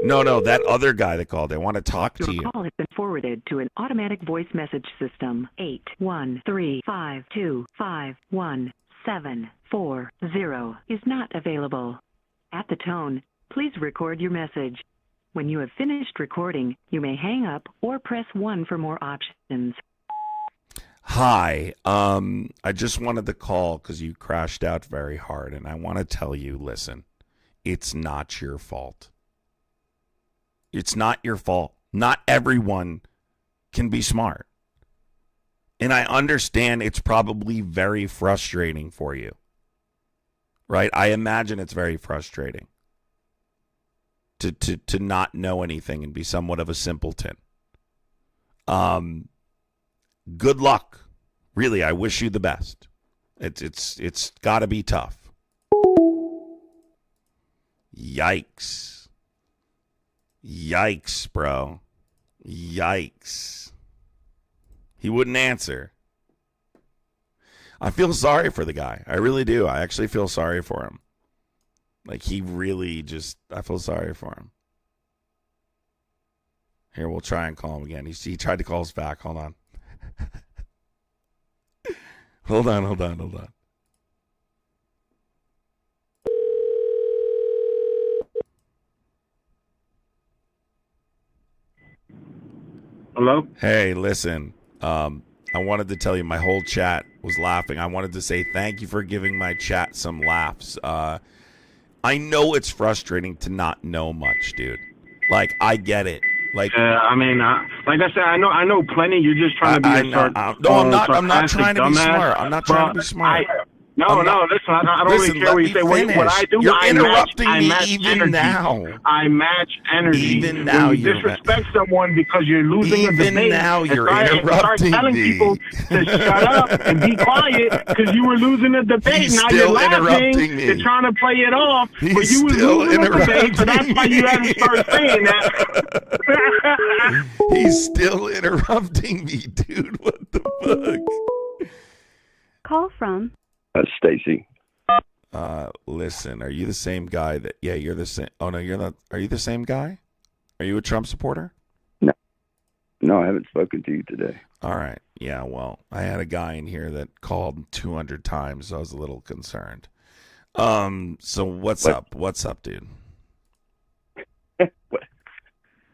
No, that other guy that called. I want to talk to you. Your call has been forwarded to an automatic voice message system. 81352511740 is not available. At the tone, please record your message. When you have finished recording, you may hang up or press 1 for more options. Hi, I just wanted to call because you crashed out very hard, and I want to tell you, listen, it's not your fault. It's not your fault. Not everyone can be smart. And I understand it's probably very frustrating for you. Right? I imagine it's very frustrating to not know anything and be somewhat of a simpleton. Good luck. Really, I wish you the best. It's got to be tough. Yikes. Yikes, bro. Yikes. He wouldn't answer. I feel sorry for the guy. I really do. I actually feel sorry for him. Like, he really just, I feel sorry for him. Here, we'll try and call him again. He tried to call us back. Hold on. Hold on. Hello? Hey, listen. I wanted to tell you my whole chat was laughing. I wanted to say thank you for giving my chat some laughs. I know it's frustrating to not know much, dude. Like, I get it. Like, I mean, like I said, I know plenty. You're just trying to be I'm not trying to be smart. I'm not trying to be smart. Listen, I don't really care what you say. What I do, You're I interrupting match, me I match even energy. now. I match energy. Even now, when you disrespect someone because you're losing a debate. Even now, you're start interrupting telling me. people to shut up and be quiet because you were losing a debate. He's now still you're laughing. interrupting me. You're trying to play it off, but He's you were still losing a debate, so that's why you had to start saying that. He's still interrupting me, dude. What the fuck? Call from. That's Stacy. Listen, are you the same guy that? Yeah, you're the same. Oh no, you're not. Are you the same guy? Are you a Trump supporter? No, I haven't spoken to you today. All right. Yeah. Well, I had a guy in here that called 200 times, so I was a little concerned. So what's up? What's up, dude?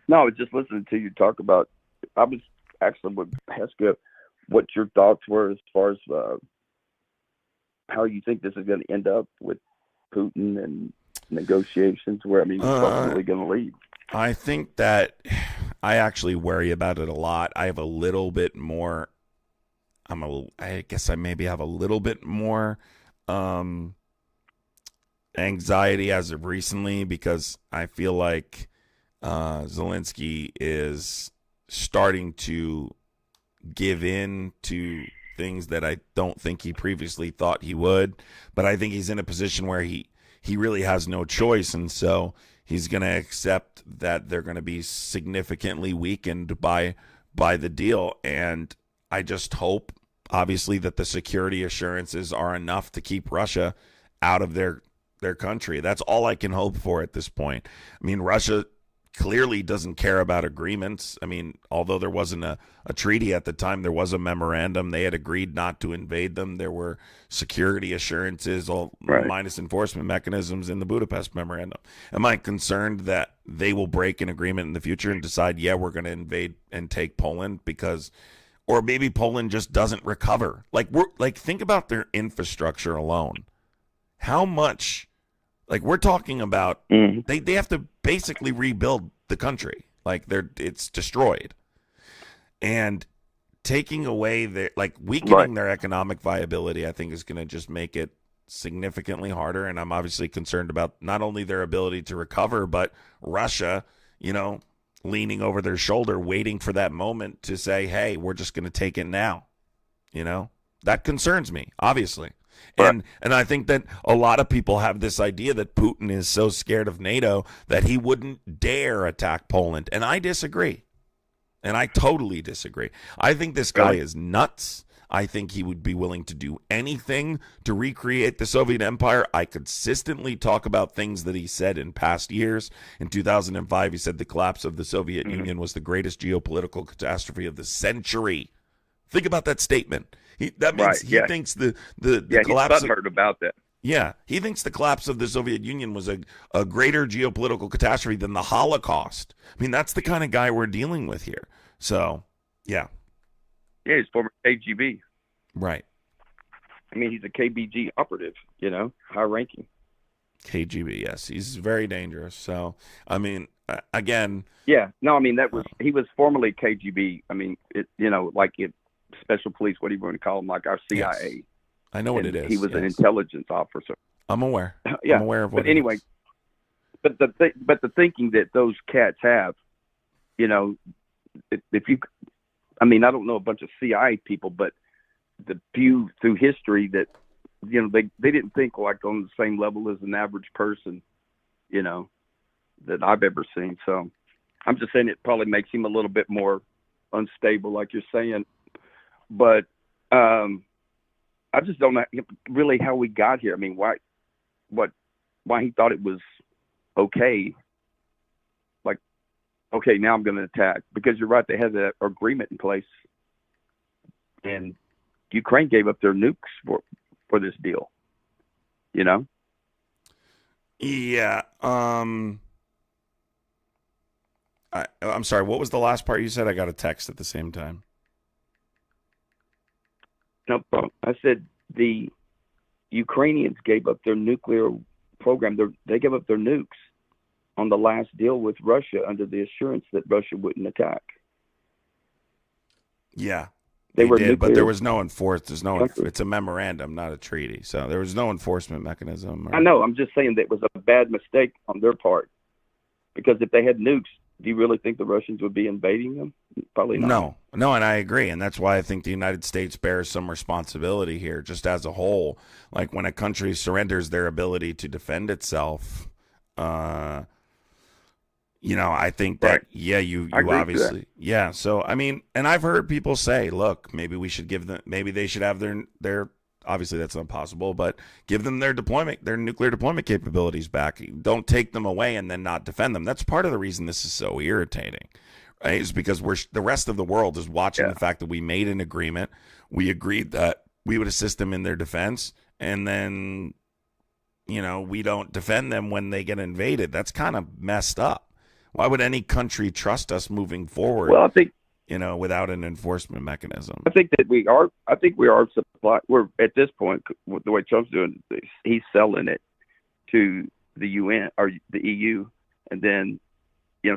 No, I was just listening to you talk about. I was actually would ask you what your thoughts were as far as how you think this is going to end up with Putin and negotiations. Where I mean, it's ultimately going to lead. I think that I actually worry about it a lot. I have a little bit more. I guess I maybe have a little bit more anxiety as of recently because I feel like Zelensky is starting to give in to things that I don't think he previously thought he would. But I think he's in a position where he really has no choice, and so he's going to accept that they're going to be significantly weakened by the deal. And I just hope, obviously, that the security assurances are enough to keep Russia out of their country. That's all I can hope for at this point. I mean, Russia clearly doesn't care about agreements. I mean, although there wasn't a treaty at the time, there was a memorandum. They had agreed not to invade them. There were security assurances, minus enforcement mechanisms in the Budapest memorandum. Am I concerned that they will break an agreement in the future and decide, yeah, we're going to invade and take Poland or maybe Poland just doesn't recover? Think about their infrastructure alone. How much? Like, we're talking about they have to basically rebuild the country. Like, it's destroyed. And taking away weakening their economic viability, I think, is going to just make it significantly harder. And I'm obviously concerned about not only their ability to recover, but Russia, leaning over their shoulder, waiting for that moment to say, hey, we're just going to take it now. That concerns me, obviously. And I think that a lot of people have this idea that Putin is so scared of NATO that he wouldn't dare attack Poland. And I disagree. And I totally disagree. I think this guy is nuts. I think he would be willing to do anything to recreate the Soviet Empire. I consistently talk about things that he said in past years. In 2005, he said the collapse of the Soviet Union was the greatest geopolitical catastrophe of the century. Think about that statement. That means he thinks the collapse. He's butthurt about that. Yeah, he thinks the collapse of the Soviet Union was a greater geopolitical catastrophe than the Holocaust. I mean, that's the kind of guy we're dealing with here. So, yeah. Yeah, he's former KGB. Right. I mean, he's a KBG operative, high ranking. KGB, yes. He's very dangerous. So, I mean, again. Yeah, no, I mean, he was formerly KGB. I mean, special police, what do you want to call them, like our CIA. Yes. I know what it is. He was an intelligence officer. I'm aware. Yeah. I'm aware of what but anyway, but the thinking that those cats have, if you, I mean, I don't know a bunch of CIA people, but the few through history that, they didn't think like on the same level as an average person, that I've ever seen. So I'm just saying it probably makes him a little bit more unstable, like you're saying. But I just don't know really how we got here. I mean, why he thought it was okay. Like, okay, now I'm going to attack, because you're right. They had that agreement in place, and Ukraine gave up their nukes for this deal. You know? Yeah. I'm sorry. What was the last part you said? I got a text at the same time. No problem. I said the Ukrainians gave up their nuclear program. They gave up their nukes on the last deal with Russia under the assurance that Russia wouldn't attack. Yeah, they were did, but nuclear there was no enforced. There's no. country. It's a memorandum, not a treaty. So there was no enforcement mechanism. I know. I'm just saying that it was a bad mistake on their part, because if they had nukes, do you really think the Russians would be invading them? Probably not. No, and I agree, and that's why I think the United States bears some responsibility here, just as a whole. Like when a country surrenders their ability to defend itself, I think that Right. you I agree with obviously, yeah. So I mean, and I've heard people say, look, maybe we should give them, maybe they should have their. Obviously, that's impossible, but give them their nuclear deployment capabilities back. Don't take them away and then not defend them. That's part of the reason this is so irritating, right? Is because the rest of the world is watching the fact that we made an agreement. We agreed that we would assist them in their defense, and then, we don't defend them when they get invaded. That's kind of messed up. Why would any country trust us moving forward? Well, I think without an enforcement mechanism. I think we are supply. We're at this point, with the way Trump's doing, he's selling it to the UN or the EU, and then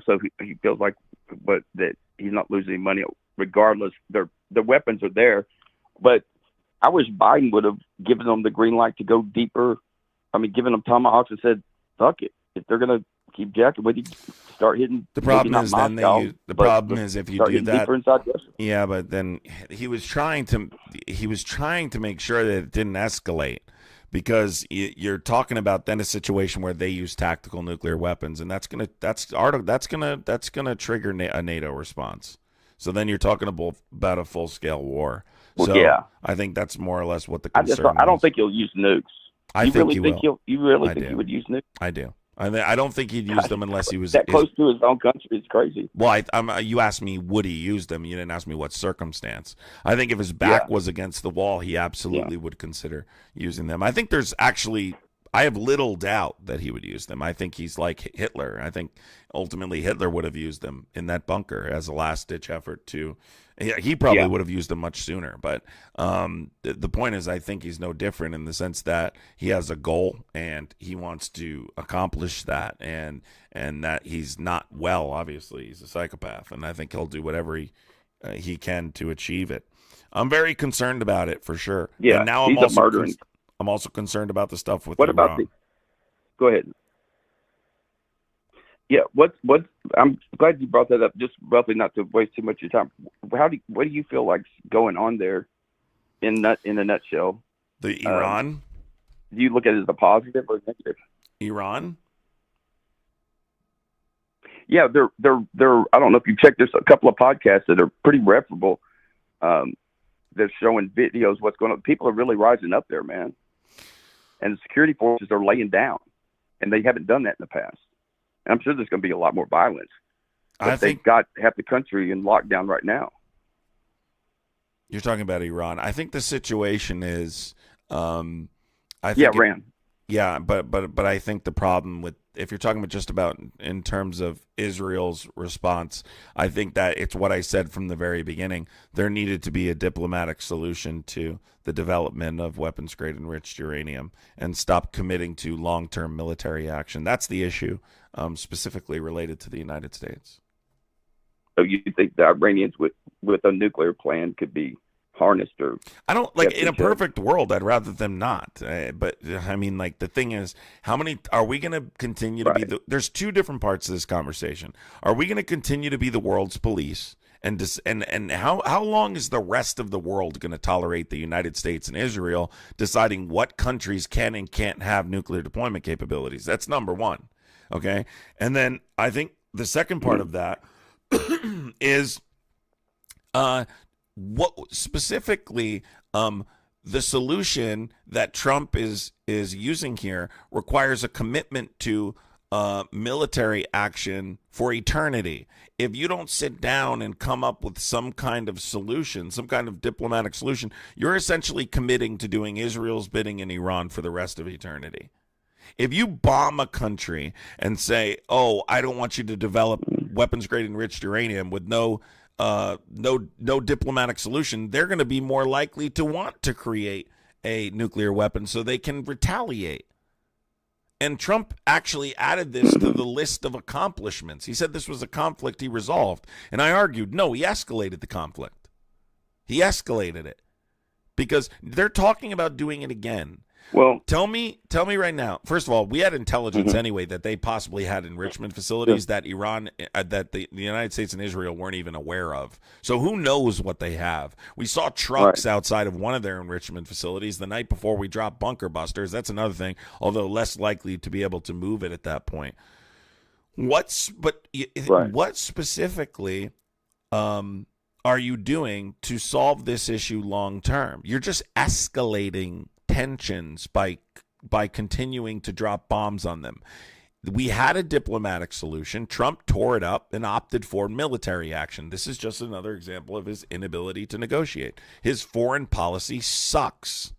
so he feels like, that he's not losing any money regardless. The weapons are there, but I wish Biden would have given them the green light to go deeper. I mean, given them tomahawks and said, "Fuck it, if they're gonna keep jacking with you, start hitting." The problem is if you do that. Yeah, but then he was trying to make sure that it didn't escalate, because you're talking about then a situation where they use tactical nuclear weapons, and that's gonna trigger a NATO response. So then you're talking about a full scale war. Well, so yeah. I think that's more or less what the concern I don't think he'll use nukes. I think he will. You really think he would use nukes? I do. I don't think he'd use them unless he was that close to his own country. It's crazy. Well, you asked me, would he use them? You didn't ask me what circumstance. I think if his back was against the wall, he absolutely would consider using them. I think I have little doubt that he would use them. I think he's like Hitler. I think ultimately Hitler would have used them in that bunker as a last-ditch effort to. He probably would have used them much sooner. But the point is, I think he's no different in the sense that he has a goal and he wants to accomplish that, and that he's not well. Obviously, he's a psychopath, and I think he'll do whatever he can to achieve it. I'm very concerned about it for sure. Yeah, and now he's a murdering. I'm also concerned about the stuff with What Iran. about go ahead. Yeah, what I'm glad you brought that up, just roughly not to waste too much of your time. What do you feel like's going on there in a nutshell? The Iran? Do you look at it as a positive or negative? Iran? Yeah, they're I don't know if you checked, there's a couple of podcasts that are pretty reputable. They're showing videos, what's going on. People are really rising up there, man. And the security forces are laying down, and they haven't done that in the past. And I'm sure there's going to be a lot more violence. But they've got half the country in lockdown right now. You're talking about Iran. I think the situation is, Iran. Yeah, but I think the problem with, if you're talking about just about in terms of Israel's response, I think that it's what I said from the very beginning. There needed to be a diplomatic solution to the development of weapons-grade enriched uranium and stop committing to long-term military action. That's the issue, specifically related to the United States. So you think the Iranians with a nuclear plan could be harnessed? Or I don't like, in a perfect world, I'd rather them not. But I mean, like, the thing is, how many are we going to continue to be? There's two different parts of this conversation. Are we going to continue to be the world's police? And how long is the rest of the world going to tolerate the United States and Israel deciding what countries can and can't have nuclear deployment capabilities? That's number one. Okay. And then I think the second part of that is what specifically the solution that Trump is using here requires a commitment to military action for eternity. If you don't sit down and come up with some kind of solution, some kind of diplomatic solution, you're essentially committing to doing Israel's bidding in Iran for the rest of eternity. If you bomb a country and say, "Oh, I don't want you to develop weapons-grade enriched uranium," with no diplomatic solution, they're going to be more likely to want to create a nuclear weapon so they can retaliate. And Trump actually added this to the list of accomplishments. He said this was a conflict he resolved. And I argued, no, he escalated the conflict. He escalated it because they're talking about doing it again. Well, tell me right now. First of all, we had intelligence anyway that they possibly had enrichment facilities that Iran, that the United States and Israel weren't even aware of. So who knows what they have? We saw trucks outside of one of their enrichment facilities the night before we dropped bunker busters. That's another thing, although less likely to be able to move it at that point. What specifically are you doing to solve this issue long term? You're just escalating tensions by continuing to drop bombs on them. We had a diplomatic solution. Trump tore it up and opted for military action. This is just another example of his inability to negotiate. His foreign policy sucks.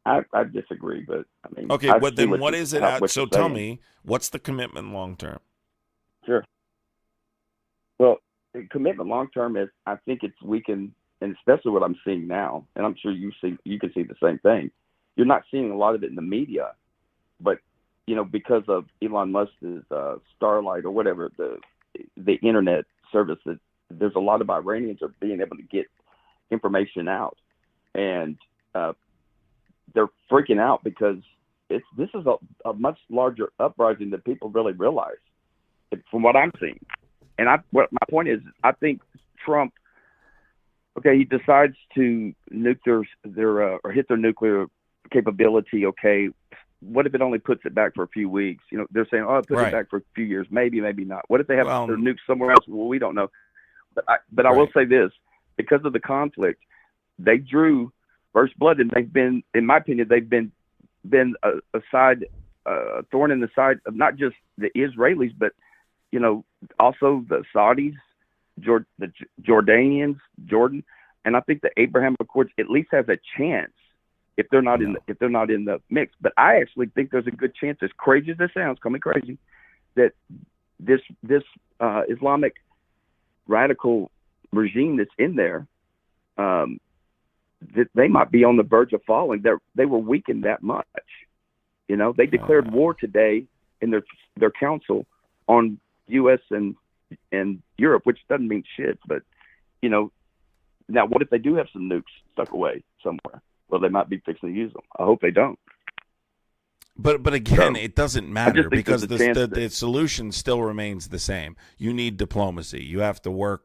I disagree, but I mean, okay. But then what is it? So tell me, what's the commitment long term? Sure. Well, the commitment long term is, I think it's weakened. And especially what I'm seeing now, and I'm sure you can see the same thing. You're not seeing a lot of it in the media, but because of Elon Musk's Starlight or whatever the internet service, that there's a lot of Iranians are being able to get information out, and they're freaking out because this is a much larger uprising than people really realize, from what I'm seeing. And my point is, I think Trump. Okay, he decides to nuke or hit their nuclear capability. Okay, what if it only puts it back for a few weeks? They're saying, oh, it puts it back for a few years, maybe not. What if they have their nukes somewhere else? Well, we don't know. But I will say this: because of the conflict, they drew first blood, and they've been, in my opinion, they've been a thorn in the side of not just the Israelis, but also the Saudis. The Jordanians, Jordan, and I think the Abraham Accords at least has a chance if they're not in the mix. But I actually think there's a good chance, as crazy as this sounds, call me crazy, that this Islamic radical regime that's in there, that they might be on the verge of falling. They were weakened that much. They declared war today in their council on U.S. and Europe, which doesn't mean shit, but now what if they do have some nukes stuck away somewhere? Well, they might be fixing to use them. I hope they don't. But again, it doesn't matter because the solution still remains the same. You need diplomacy. You have to work.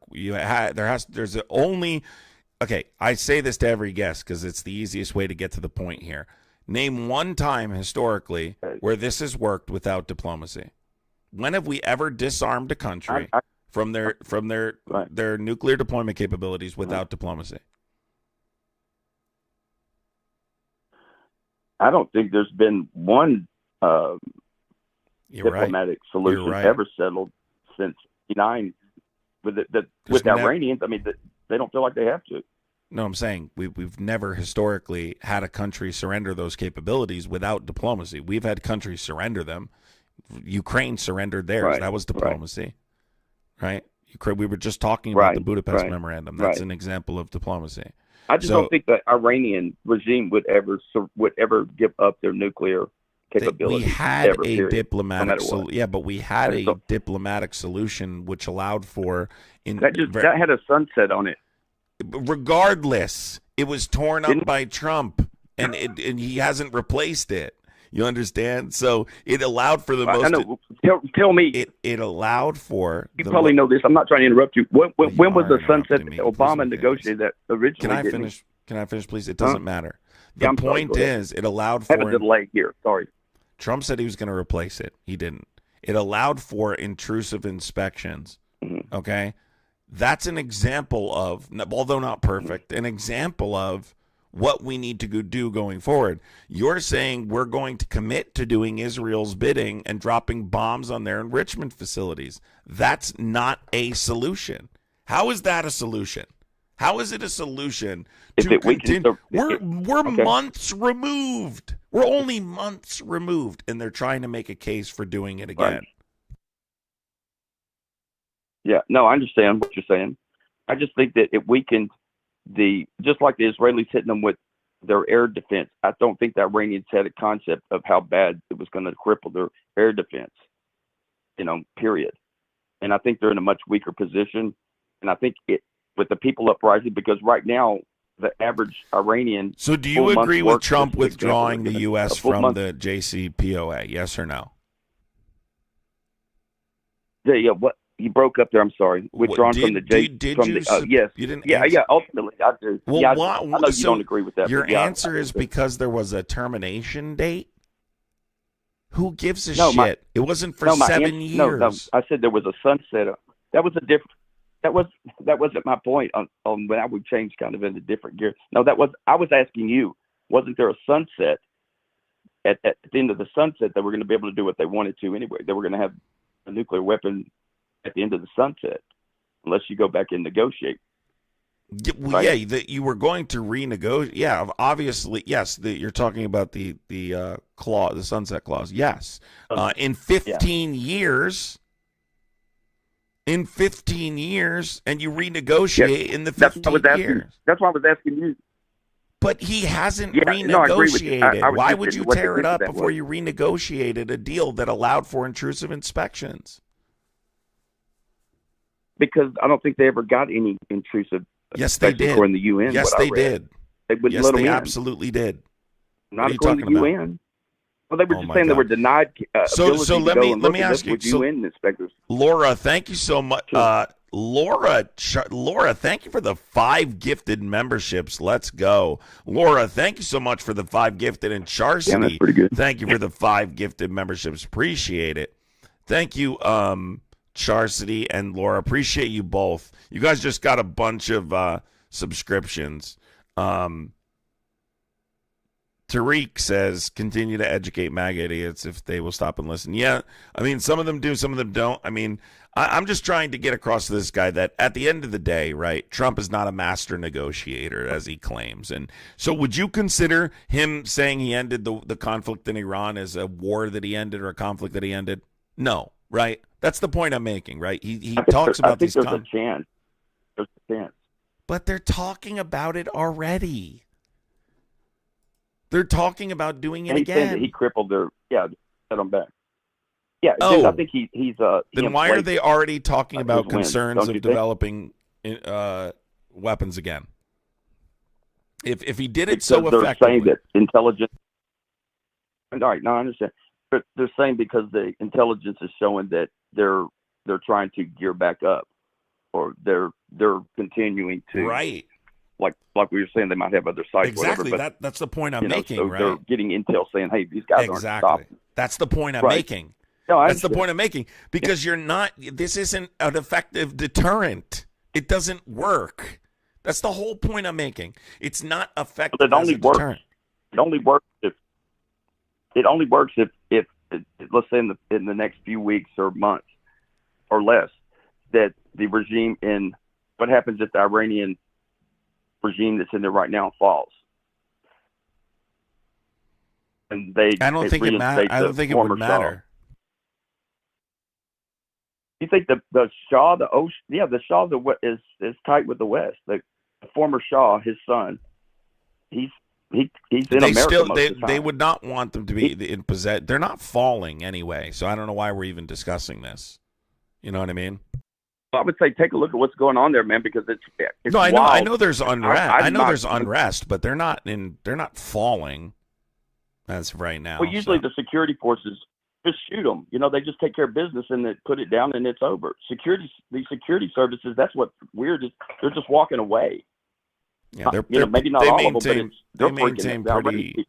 Okay, I say this to every guest because it's the easiest way to get to the point here. Name one time historically where this has worked without diplomacy. When have we ever disarmed a country from their nuclear deployment capabilities without diplomacy? I don't think there's been one diplomatic solution ever settled since '9 with the Iranians. I mean, they don't feel like they have to. No, I'm saying we've never historically had a country surrender those capabilities without diplomacy. We've had countries surrender them. Ukraine surrendered theirs. Right, that was diplomacy, right? We were just talking about the Budapest Memorandum. That's an example of diplomacy. I just don't think the Iranian regime would ever give up their nuclear capability. We had a diplomatic but we had a diplomatic solution which allowed for that had a sunset on it. Regardless, it was torn up by Trump, and he hasn't replaced it. You understand? So it allowed for the most. I know. Tell me. It allowed for. You probably know this. I'm not trying to interrupt you. When was the sunset that Obama negotiated that originally? Can I finish, please? It doesn't matter. The point is, it allowed for. I have a delay here. Sorry. Trump said he was going to replace it. He didn't. It allowed for intrusive inspections. Mm-hmm. Okay, that's an example of, although not perfect, an example of what we need to do going forward. You're saying we're going to commit to doing Israel's bidding and dropping bombs on their enrichment facilities. That's not a solution. How is that a solution? How is it a solution to continue? We're months removed. We're only months removed, and they're trying to make a case for doing it again. Right. Yeah, no, I understand what you're saying. I just think that it weakened just like the Israelis hitting them with their air defense. I don't think the Iranians had a concept of how bad it was going to cripple their air defense, period. And I think they're in a much weaker position. And I think with the people uprising, because right now, the average Iranian. So do you agree with Trump withdrawing the U.S. from the JCPOA? Yes or no? Yeah, what? You broke up there. I'm sorry. Withdrawn from the J. Yes. You didn't. Yeah. Ultimately, I do. Well, yeah, I know you don't agree with that. Your answer is because there was a termination date. Who gives a shit? It wasn't for 7 years. No, I said there was a sunset. That was a different. That wasn't my point on when I would change kind of into different gear. No, I was asking you. Wasn't there a sunset at the end of the sunset that we're going to be able to do what they wanted to anyway? They were going to have a nuclear weapon at the end of the sunset, unless you go back and negotiate. Well, right? Yeah, that you were going to renegotiate. Yeah, obviously, yes. You're talking about the clause, the sunset clause. Yes, in 15 years. In 15 years, and you renegotiate in the 15 years. That's why I was asking you. But he hasn't renegotiated. No, I agree with you. Why would you tear it up before you renegotiated a deal that allowed for intrusive inspections? Because I don't think they ever got any intrusive. Yes, they did. In the UN. Yes, they did. They wouldn't let them in. Absolutely did. Not according to the UN. Well, they were just saying they were denied. So let me ask you. UN inspectors. Laura, thank you so much. Sure. Laura, thank you for the 5 gifted memberships. Let's go. Laura, thank you so much for the 5 gifted. And Charcity, that's pretty good. Thank you for the 5 gifted memberships. Appreciate it. Thank you, Charcity and Laura. Appreciate you both. You guys just got a bunch of subscriptions. Tariq says, continue to educate MAGA idiots if they will stop and listen. Yeah, I mean, some of them do, some of them don't. I mean, I'm just trying to get across to this guy that at the end of the day, right, Trump is not a master negotiator, as he claims. And so would you consider him saying he ended the conflict in Iran as a war that he ended or a conflict that he ended? No, right? That's the point I'm making, right? He talks about these. There's a chance. There's a chance. But they're talking about it already. They're talking about doing it again. Said that he crippled set them back. Yeah, dude, I think he's then why are they already talking about concerns of developing weapons again? If he did it so effectively, they're saying that intelligence. All right, no, I understand. But they're saying because the intelligence is showing that they're trying to gear back up, or they're continuing to right. Like we were saying, they might have other sites. Exactly. Whatever, but, that's the point I'm making. So right? They're getting intel saying, "Hey, these guys aren't stopping." That's the point I'm making. No, that's the point I'm making because you're not. This isn't an effective deterrent. It doesn't work. That's the whole point I'm making. It's not effective. But it only works. Deterrent. It only works if. It only works if let's say in the next few weeks or months or less that the regime in what happens if the Iranian regime that's in there right now falls. And I don't think it matters. I don't think it would matter. You think the Shah, the Shah is tight with the West. The former Shah, his son, he's in America. They would not want them to be in possession. They're not falling anyway, so I don't know why we're even discussing this. You know what I mean? I would say take a look at what's going on there, man, because it's no. Wild. I know there's unrest. I know there's unrest, but they're not falling as of right now. Well, usually the security forces just shoot them. They just take care of business and they put it down and it's over. These security services. That's what's weird is they're just walking away. Yeah, maybe not all of them, but they're maintain pretty.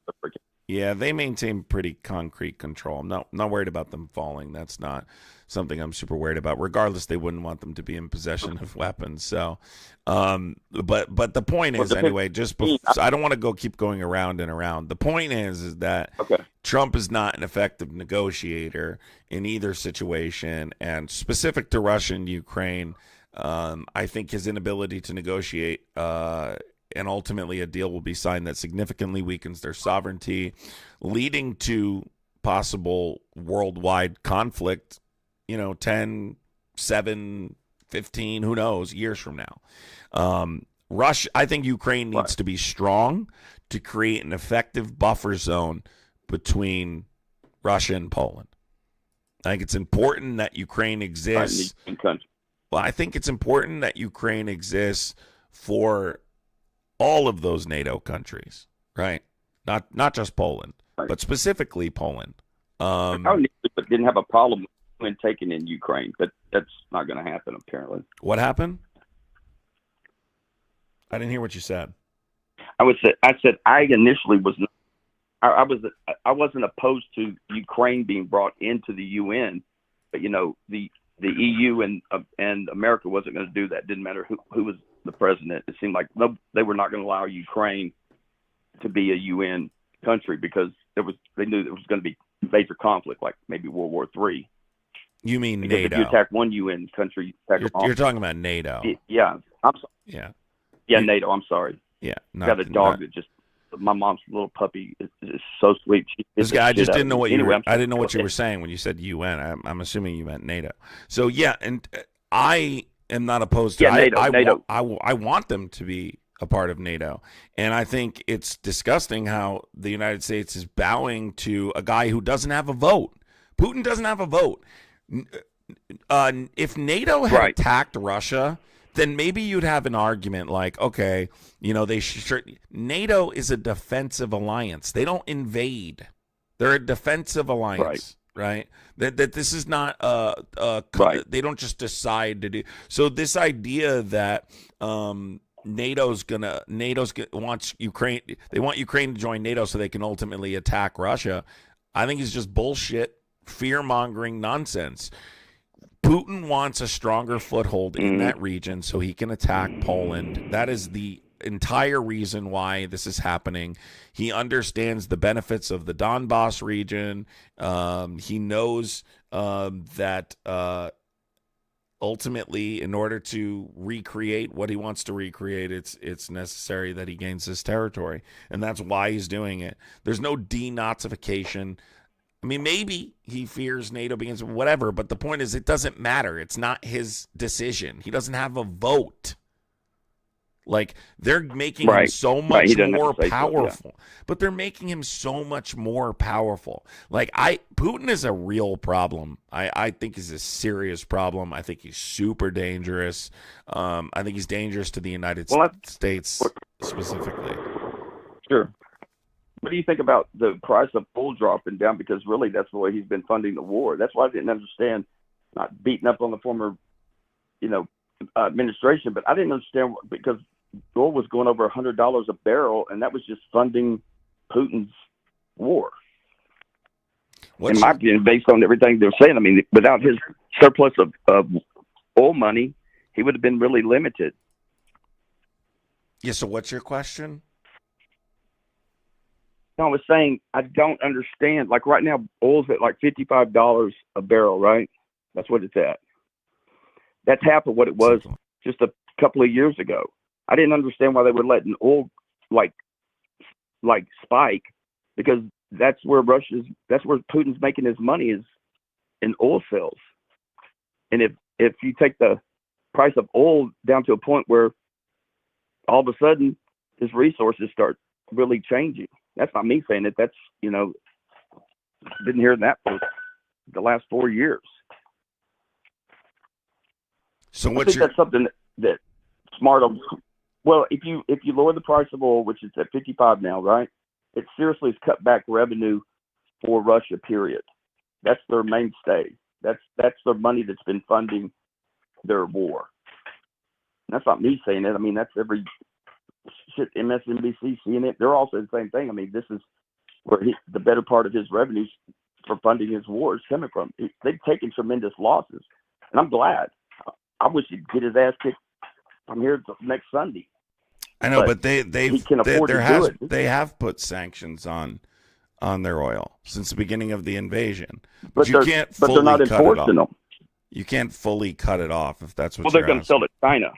Yeah, they maintain pretty concrete control. I'm not worried about them falling. That's not something I'm super worried about. Regardless, they wouldn't want them to be in possession of weapons. So, but the point Well, is anyway. So I don't want to keep going around and around. The point is that okay. Trump is not an effective negotiator in either situation, and specific to Russia and Ukraine, I think his inability to negotiate. And ultimately a deal will be signed that significantly weakens their sovereignty, leading to possible worldwide conflict, 10, 7, 15, who knows, years from now. I think Ukraine needs to be strong to create an effective buffer zone between Russia and Poland. I think it's important that Ukraine exists. Well, I think it's important that Ukraine exists for all of those NATO countries, right? Not just Poland, but specifically Poland. Didn't have a problem when taking in Ukraine, but that's not going to happen apparently. What happened? I didn't hear what you said. I said I initially was not. I wasn't opposed to Ukraine being brought into the UN, but the EU and America wasn't going to do that. Didn't matter who was the president. It seemed like they were not going to allow Ukraine to be a UN country because they knew there was going to be major conflict, like maybe World War III. You mean because NATO? If you attack one UN country, you attack them all. You're talking about NATO. Yeah, I'm sorry. Yeah, NATO. I'm sorry. Yeah, got a dog that just. My mom's little puppy is so sweet. This guy, I just didn't know what you were. I didn't know what you were saying when you said UN. I'm assuming you meant NATO. So yeah, and I am not opposed to. NATO. I want them to be a part of NATO, and I think it's disgusting how the United States is bowing to a guy who doesn't have a vote. Putin doesn't have a vote. If NATO had attacked Russia, then maybe you'd have an argument like, okay, they should. NATO is a defensive alliance. They don't invade. They're a defensive alliance, right? That this is not they don't just decide to do. So this idea that wants Ukraine. They want Ukraine to join NATO so they can ultimately attack Russia. I think is just bullshit, fear-mongering nonsense. Putin wants a stronger foothold in that region so he can attack Poland. That is the entire reason why this is happening. He understands the benefits of the Donbass region. He knows that ultimately, in order to recreate what he wants to recreate, it's necessary that he gains this territory. And that's why he's doing it. There's no denazification. I mean, maybe he fears NATO begins whatever, but the point is it doesn't matter. It's not his decision. He doesn't have a vote. Like, they're making him so much more powerful. But they're making him so much more powerful. Like, Putin is a real problem. I think he's a serious problem. I think he's super dangerous. I think he's dangerous to the United States specifically. Sure. What do you think about the price of oil dropping down? Because really, that's the way he's been funding the war. That's why I didn't understand, not beating up on the former, administration, but I didn't understand because oil was going over $100 a barrel, and that was just funding Putin's war. In my opinion, based on everything they're saying, I mean, without his surplus of oil money, he would have been really limited. Yeah. So, what's your question? I was saying I don't understand. Like right now, oil's at like $55 a barrel, right? That's what it's at. That's half of what it was just a couple of years ago. I didn't understand why they would let an oil like spike, because that's where Putin's making his money is in oil sales. And if you take the price of oil down to a point where all of a sudden his resources start really changing. That's not me saying it. That's, been hearing that for the last 4 years. So I think that's something that smart. Well, if you lower the price of oil, which is at 55 now, right? It seriously has cut back revenue for Russia. Period. That's their mainstay. That's their money that's been funding their war. And that's not me saying it. I mean, that's every shit, MSNBC, CNN, they're all saying the same thing. I mean, this is where the better part of his revenues for funding his war is coming from. They've taken tremendous losses, and I'm glad. I wish he'd get his ass kicked from here next Sunday. I know, but he can afford to do it. They have put sanctions on their oil since the beginning of the invasion. But you can't fully they're not cut it enforcing off. them. You can't fully cut it off if that's what Well, you're they're going to sell to China.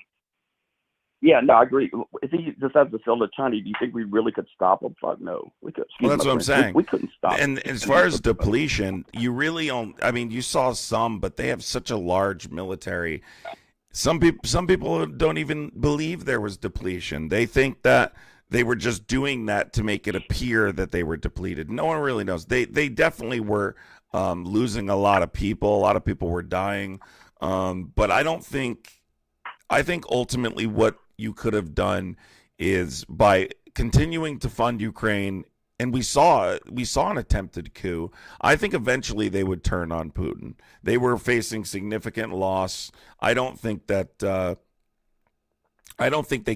Yeah, no, I agree. If he just has to sell to China, do you think we really could stop him? Fuck no. We could. Well, that's what I'm saying. We couldn't stop And him. as far as depletion, you really don't. I mean, you saw some, but they have such a large military. Some people don't even believe there was depletion. They think that they were just doing that to make it appear that they were depleted. No one really knows. They definitely were losing a lot of people. A lot of people were dying. But I don't think. I think ultimately what you could have done is by continuing to fund Ukraine, and we saw an attempted coup. I think eventually they would turn on Putin. They were facing significant loss. I don't think they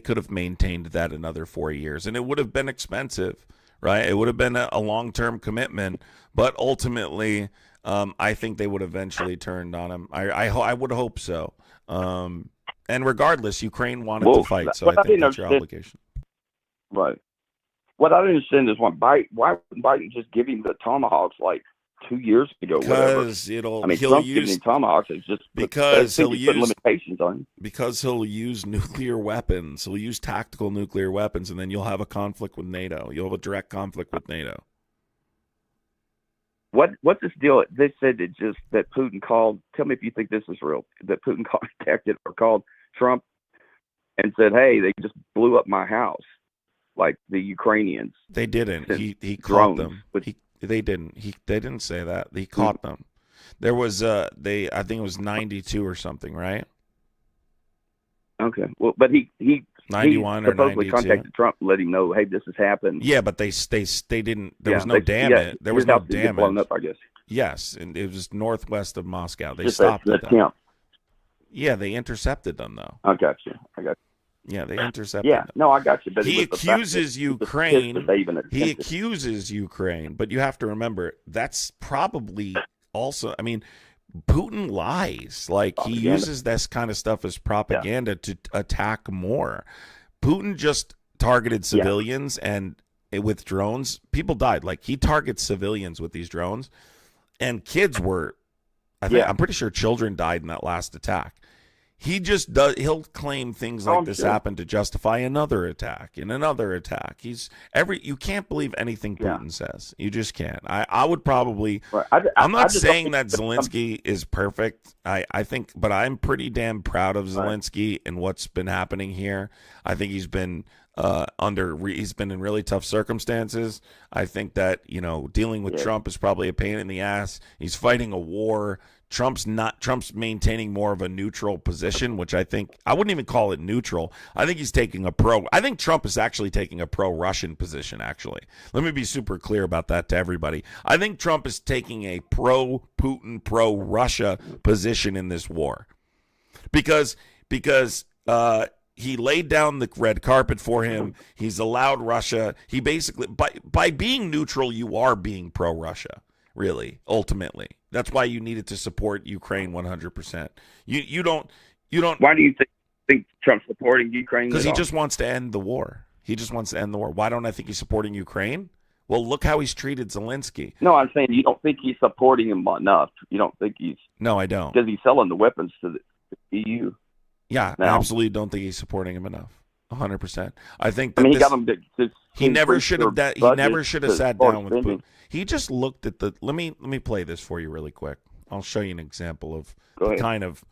could have maintained that another 4 years, and it would have been expensive, right? It would have been a long-term commitment, but ultimately, I think they would eventually turn on him. I would hope so. And regardless, Ukraine wanted to fight, so I think that's your obligation. Right. What I don't understand is why wouldn't Biden just give him the tomahawks like 2 years ago? Because Trump's giving him tomahawks. It's just because he'll put limitations on him. Because he'll use nuclear weapons. He'll use tactical nuclear weapons, and then you'll have a conflict with NATO. You'll have a direct conflict with NATO. What's this deal? They said that Putin called. Tell me if you think this is real. That Putin contacted or called Trump and said, "Hey, they just blew up my house." Like the Ukrainians. They didn't. He caught them. They didn't. They didn't say that. He caught them. There was I think it was 92 or something, right? Okay. Well, but he 91 he or 92. supposedly contacted Trump and let him know, hey, this has happened. Yeah, but they didn't. There was no damage. There was no damage. Blown up, I guess. Yes, and it was northwest of Moscow. They Just stopped the it. attempt. Yeah, they intercepted them though. I got you. Yeah, they intercepted. Yeah, them. no, I got you. But he accuses Ukraine. He accuses Ukraine, but you have to remember that's probably also. I mean, Putin lies. Like he uses this kind of stuff as propaganda to attack more. Putin just targeted civilians, and with drones, people died. Like he targets civilians with these drones, and kids were. I'm pretty sure children died in that last attack. He just does. He'll claim things like this happened to justify another attack and another attack. You can't believe anything Putin says. You just can't. I would probably. Right. I'm not saying that Zelensky is perfect. I think, but I'm pretty damn proud of Zelensky and what's been happening here. I think he's been he's been in really tough circumstances. I think that dealing with Trump is probably a pain in the ass. He's fighting a war. Trump's maintaining more of a neutral position, which I wouldn't even call it neutral. I think he's taking I think Trump is actually taking a pro-Russian position, actually. Let me be super clear about that to everybody. I think Trump is taking a pro-Putin, pro-Russia position in this war. Because he laid down the red carpet for him. He's allowed Russia. He basically, by being neutral, you are being pro-Russia. Really, ultimately, that's why you needed to support Ukraine 100%. You don't. Why do you think Trump's supporting Ukraine? Because he just wants to end the war. Why don't I think he's supporting Ukraine? Well, look how he's treated Zelensky. No, I'm saying you don't think he's supporting him enough. You don't think he's. No, I don't. Because he's selling the weapons to the EU. Yeah, I absolutely don't think he's supporting him enough. 100%. I think that he got him to he never should have. He never should have sat down with Putin. He just looked at the. Let me play this for you really quick. I'll show you an example of the kind of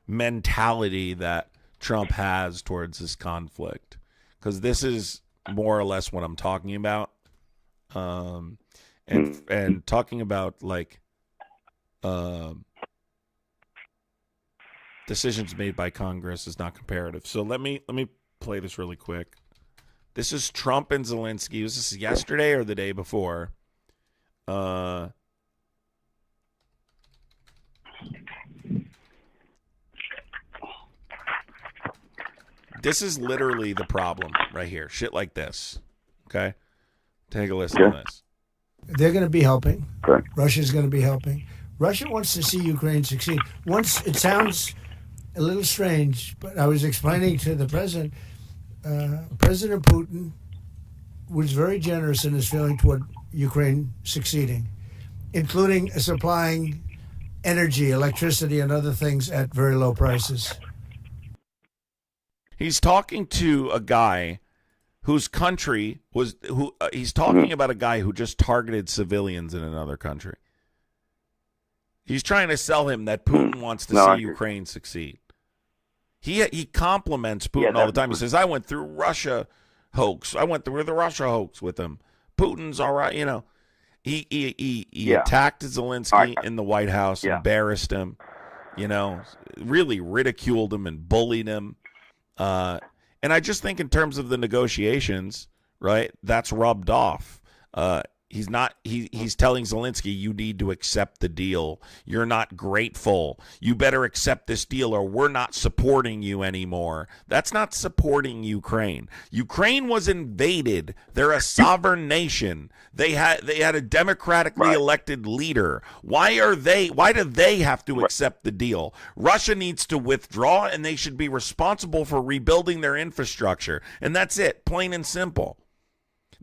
mentality that Trump has towards this conflict, because this is more or less what I'm talking about. And talking about like decisions made by Congress is not comparative. So let me play this really quick. This is Trump and Zelensky. Was this yesterday or the day before? This is literally the problem right here. Shit like this. Okay? Take a listen to this. they're going to be helping. Correct. Russia's going to be helping. Russia wants to see Ukraine succeed. Once it sounds a little strange, but I was explaining to the president, President Putin was very generous in his feeling toward Ukraine succeeding, including supplying energy, electricity, and other things at very low prices. He's talking to a guy whose country was he's talking about a guy who just targeted civilians in another country. He's trying to sell him that Putin wants to see Ukraine succeed. He compliments Putin all the time. He says, "I went through Russia hoax. I went through the Russia hoax with him. Putin's all right." You know, he attacked Zelensky in the White House, embarrassed him. You know, really ridiculed him and bullied him. And I just think in terms of the negotiations, right, that's rubbed off. He's telling Zelensky, you need to accept the deal. You're not grateful. You better accept this deal or we're not supporting you anymore. That's not supporting Ukraine. Ukraine was invaded. They're a sovereign nation. They had a democratically elected leader. Why do they have to accept the deal? Russia needs to withdraw and they should be responsible for rebuilding their infrastructure. And that's it, plain and simple.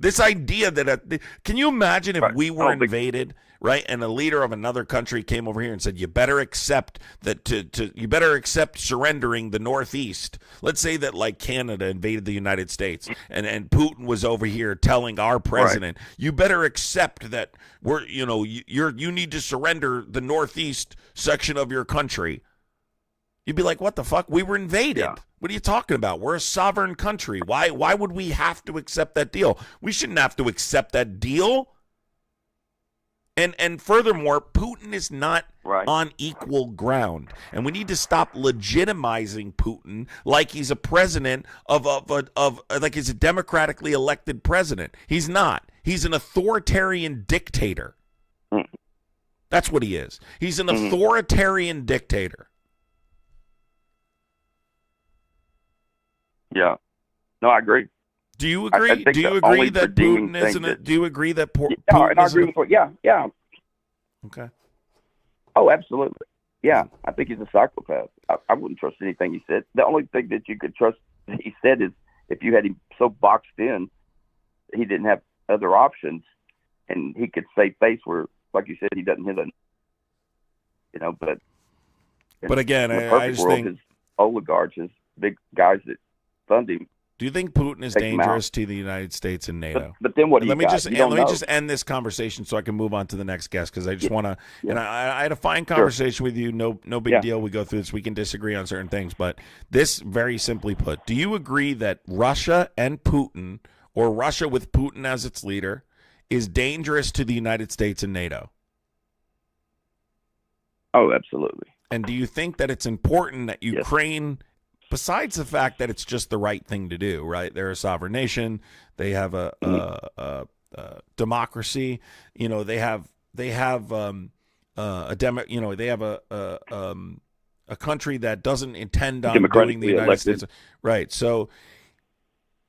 This idea that can you imagine if we were invaded, right, and a leader of another country came over here and said, you better accept that you better accept surrendering the Northeast. Let's say that like Canada invaded the United States and Putin was over here telling our president, you better accept that you need to surrender the Northeast section of your country. You'd be like, what the fuck? We were invaded. Yeah. What are you talking about? We're a sovereign country. Why would we have to accept that deal? We shouldn't have to accept that deal. And furthermore, Putin is not on equal ground. And we need to stop legitimizing Putin like he's a president of like he's a democratically elected president. He's not. He's an authoritarian dictator. That's what he is. He's an authoritarian dictator. Yeah, no, I agree. Do you agree? Do you agree that Putin isn't? Do you agree that Putin? I agree with yeah. Okay. Oh, absolutely. Yeah, I think he's a psychopath. I wouldn't trust anything he said. The only thing that you could trust that he said is if you had him so boxed in, he didn't have other options, and he could save face where, like you said, he doesn't hit a. But again, I just think his oligarchs, his big guys that fund him. Do you think Putin is dangerous to the United States and NATO? But then what? Let me just end this conversation so I can move on to the next guest because I just want to. Yeah. And I had a fine conversation with you. No big deal. We go through this. We can disagree on certain things, but this, very simply put, do you agree that Russia and Putin, or Russia with Putin as its leader, is dangerous to the United States and NATO? Oh, absolutely. And do you think that it's important that Ukraine? Besides the fact that it's just the right thing to do, right? They're a sovereign nation. They have a democracy. They have a country that doesn't intend on doing the United States. Right. So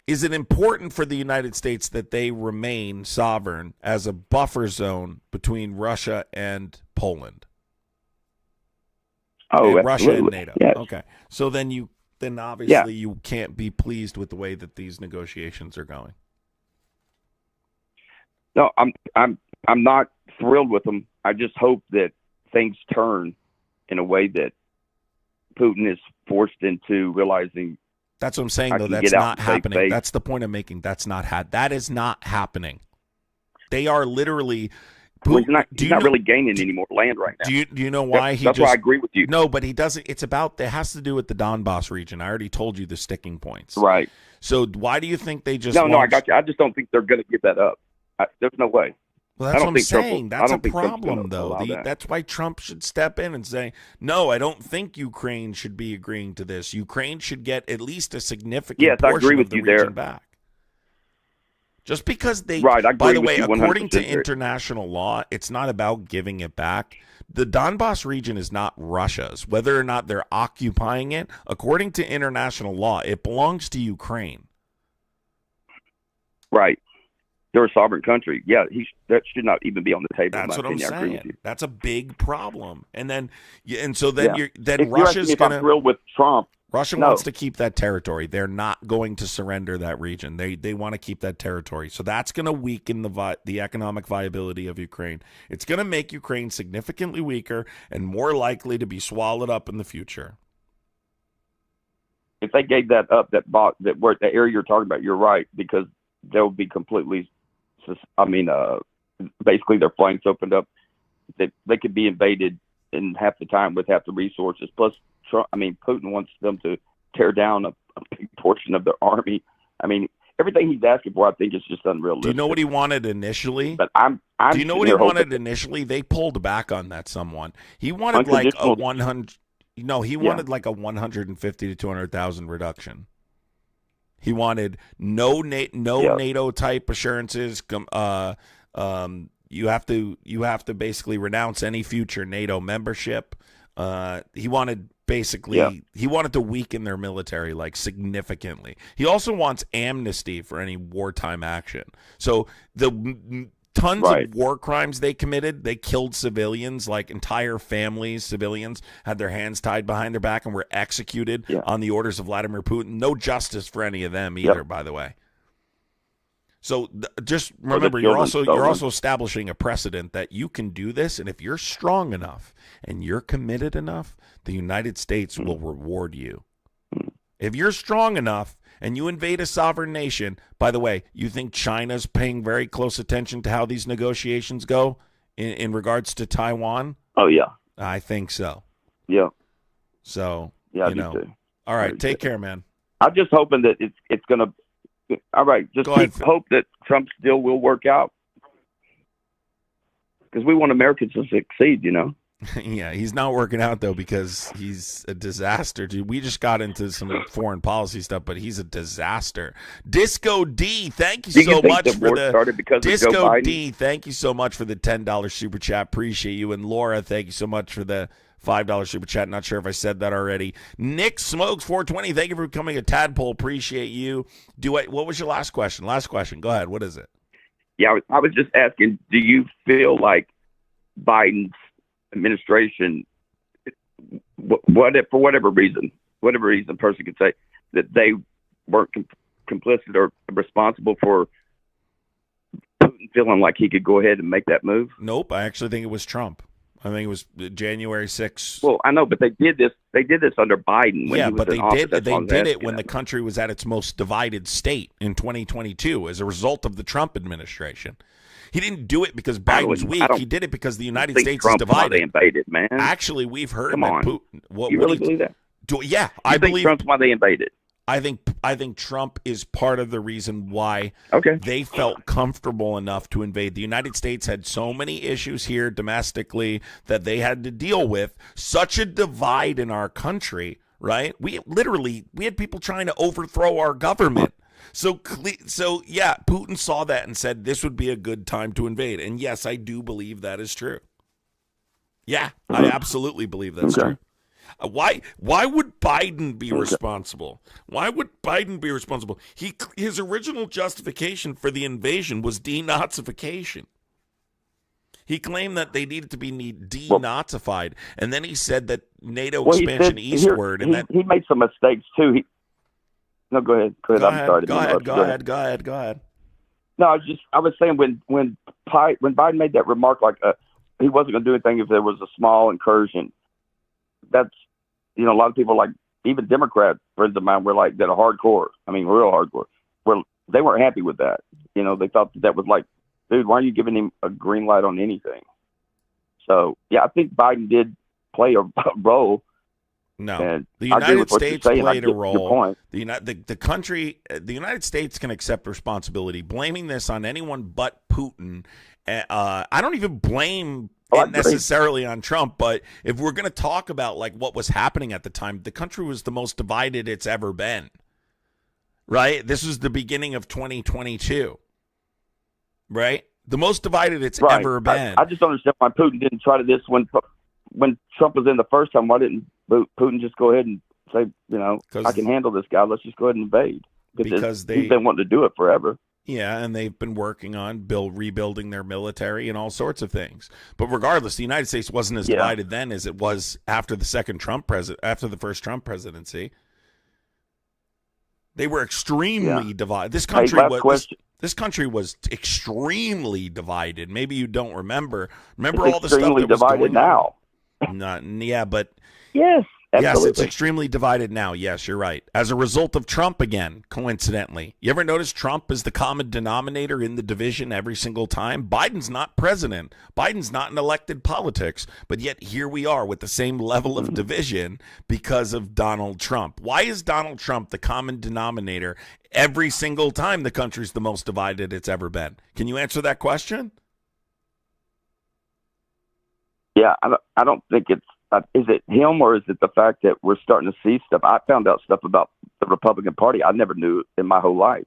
is it important for the United States that they remain sovereign as a buffer zone between Russia and Poland? Oh, and Russia and NATO. Yes. Okay. So then obviously you can't be pleased with the way that these negotiations are going. No, I'm not thrilled with them. I just hope that things turn in a way that Putin is forced into realizing. That's what I'm saying, though. That's not happening. That's the point I'm making. That is not happening. They are literally. Well, he's not really gaining any more land right now. Do you know why That's why I agree with you. No, but he doesn't. It has to do with the Donbass region. I already told you the sticking points. Right. So why do you think they just? No, I got you. I just don't think they're going to give that up. There's no way. Well, that's what I'm saying. That's a problem, though. That's why Trump should step in and say, no, I don't think Ukraine should be agreeing to this. Ukraine should get at least a significant portion of the region back. Just because they, by the way, according to international law, it's not about giving it back. The Donbass region is not Russia's. Whether or not they're occupying it, according to international law, it belongs to Ukraine. Right. they're a sovereign country. Yeah, that should not even be on the table. That's what I'm opinion. I agree with saying. you. That's a big problem. And then If Russia's I'm thrilled with Trump. Russia No. wants to keep that territory. They're not going to surrender that region. They want to keep that territory. So that's going to weaken the economic viability of Ukraine. It's going to make Ukraine significantly weaker and more likely to be swallowed up in the future. If they gave that up, the area you're talking about, you're right, because they'll be completely. Basically their flanks opened up. They could be invaded in half the time with half the resources. Plus, Putin wants them to tear down a big portion of their army. I mean, everything he's asking for, I think, is just unrealistic. Do you know what he wanted initially? But I'm Do you know what he wanted initially? They pulled back on that somewhat. He wanted like a 100. No, he wanted like a 150 to 200,000 reduction. He wanted no NATO type assurances. You have to basically renounce any future NATO membership. He wanted he wanted to weaken their military like significantly. He also wants amnesty for any wartime action. So the tons of war crimes they committed, they killed civilians, like entire families, civilians had their hands tied behind their back and were executed on the orders of Vladimir Putin. No justice for any of them either, by the way. So just remember, you're also establishing a precedent that you can do this, and if you're strong enough and you're committed enough, the United States will reward you. If you're strong enough and you invade a sovereign nation, by the way, you think China's paying very close attention to how these negotiations go in regards to Taiwan? Oh, yeah. I think so. Yeah. So, I do too. All right, take care, man. I'm just hoping that it's going to. All right, just hope that Trump still will work out, because we want Americans to succeed, Yeah, he's not working out, though, because he's a disaster, dude. We just got into some foreign policy stuff, but he's a disaster. Disco D, thank you so much for the Disco D. Thank you so much for the $10 super chat. Appreciate you. And Laura, thank you so much for the $5 super chat. Not sure if I said that already. Nick Smokes 420. Thank you for becoming a tadpole. Appreciate you. What was your last question? Last question. Go ahead. What is it? Yeah, I was just asking, do you feel like Biden's administration, for whatever reason a person could say, that they weren't complicit or responsible for Putin feeling like he could go ahead and make that move? Nope. I actually think it was Trump. I think it was January 6th. Well, I know, but they did this under Biden. Yeah, but they did it when the country was at its most divided state in 2022 as a result of the Trump administration. He didn't do it because Biden's weak. He did it because the United States is divided. They invaded, man. Actually, we've heard Come on. Putin. You really believe that? I believe Trump's why they invaded. I think Trump is part of the reason why they felt comfortable enough to invade. The United States had so many issues here domestically that they had to deal with. Such a divide in our country, right? We had people trying to overthrow our government. So yeah, Putin saw that and said this would be a good time to invade. And yes, I do believe that is true. Yeah, I absolutely believe that's true. Why would Biden be responsible? Why would Biden be responsible? His original justification for the invasion was denazification. He claimed that they needed to be denazified, and then he said that NATO expansion eastward. He made some mistakes too. No, go ahead. Go ahead. No, I was saying when Biden made that remark, like he wasn't going to do anything if there was a small incursion. That's, a lot of people, like even Democrat friends of mine, were like that are hardcore. I mean, real hardcore. They weren't happy with that. They thought that was like, dude, why are you giving him a green light on anything? So yeah, I think Biden did play a role. No, the United States played a role. The United States can accept responsibility. Blaming this on anyone but Putin, I don't even blame it necessarily on Trump. But if we're going to talk about like what was happening at the time, the country was the most divided it's ever been. Right? This was the beginning of 2022. Right? The most divided it's ever been. I just don't understand why Putin didn't try to this when Trump was in the first time. Why didn't Putin just go ahead and say, I can handle this guy. Let's just go ahead and invade. Because he's been wanting to do it forever. Yeah, and they've been working on rebuilding their military and all sorts of things. But regardless, the United States wasn't as divided then as it was after the after the first Trump presidency. They were extremely divided. This country this country was extremely divided. Maybe you don't remember. Remember all the stuff that was going now. on? Yeah, but yes. Absolutely. Yes, it's extremely divided now. Yes, you're right. As a result of Trump again, coincidentally. You ever notice Trump is the common denominator in the division every single time? Biden's not president. Biden's not in elected politics. But yet here we are with the same level of division because of Donald Trump. Why is Donald Trump the common denominator every single time the country's the most divided it's ever been? Can you answer that question? Yeah, I don't think it's. Is it him or is it the fact that we're starting to see stuff? I found out stuff about the Republican Party I never knew in my whole life.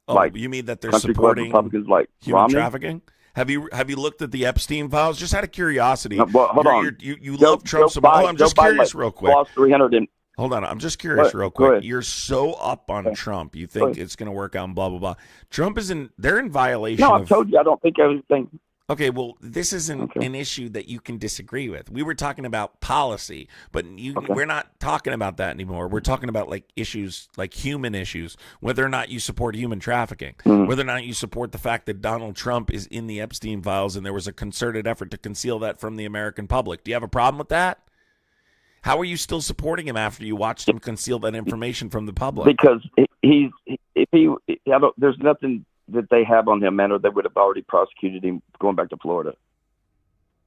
Oh, like, you mean that they're supporting Republicans like human Romney? Trafficking? Have you looked at the Epstein files? Just out of curiosity. No, well, hold on. You love Trump so much. Oh, I'm just curious real quick. Lost 300 and, hold on. I'm just curious real quick. You're so up on Trump. You think it's going to work out and blah, blah, blah. Trump is they're in violation of... No, I told you I don't think everything... Okay, well, this isn't an issue that you can disagree with. We were talking about policy, but we're not talking about that anymore. We're talking about like issues, like human issues, whether or not you support human trafficking, whether or not you support the fact that Donald Trump is in the Epstein files and there was a concerted effort to conceal that from the American public. Do you have a problem with that? How are you still supporting him after you watched him conceal that information from the public? Because there's nothing that they have on him, man, or they would have already prosecuted him going back to Florida.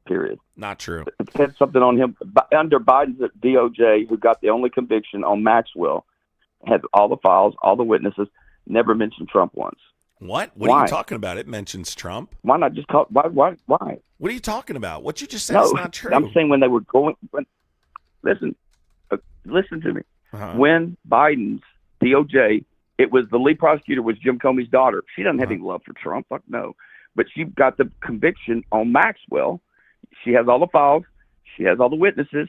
Period. Not true. It had something on him under Biden's DOJ, who got the only conviction on Maxwell, had all the files, all the witnesses, never mentioned Trump once. What? What are you talking about? It mentions Trump. Why not just call? Why? What are you talking about? What you just said is not true. I'm saying when they were going. Listen to me. When Biden's DOJ. It was the lead prosecutor was Jim Comey's daughter. She doesn't have any love for Trump. Fuck no. But she got the conviction on Maxwell. She has all the files. She has all the witnesses.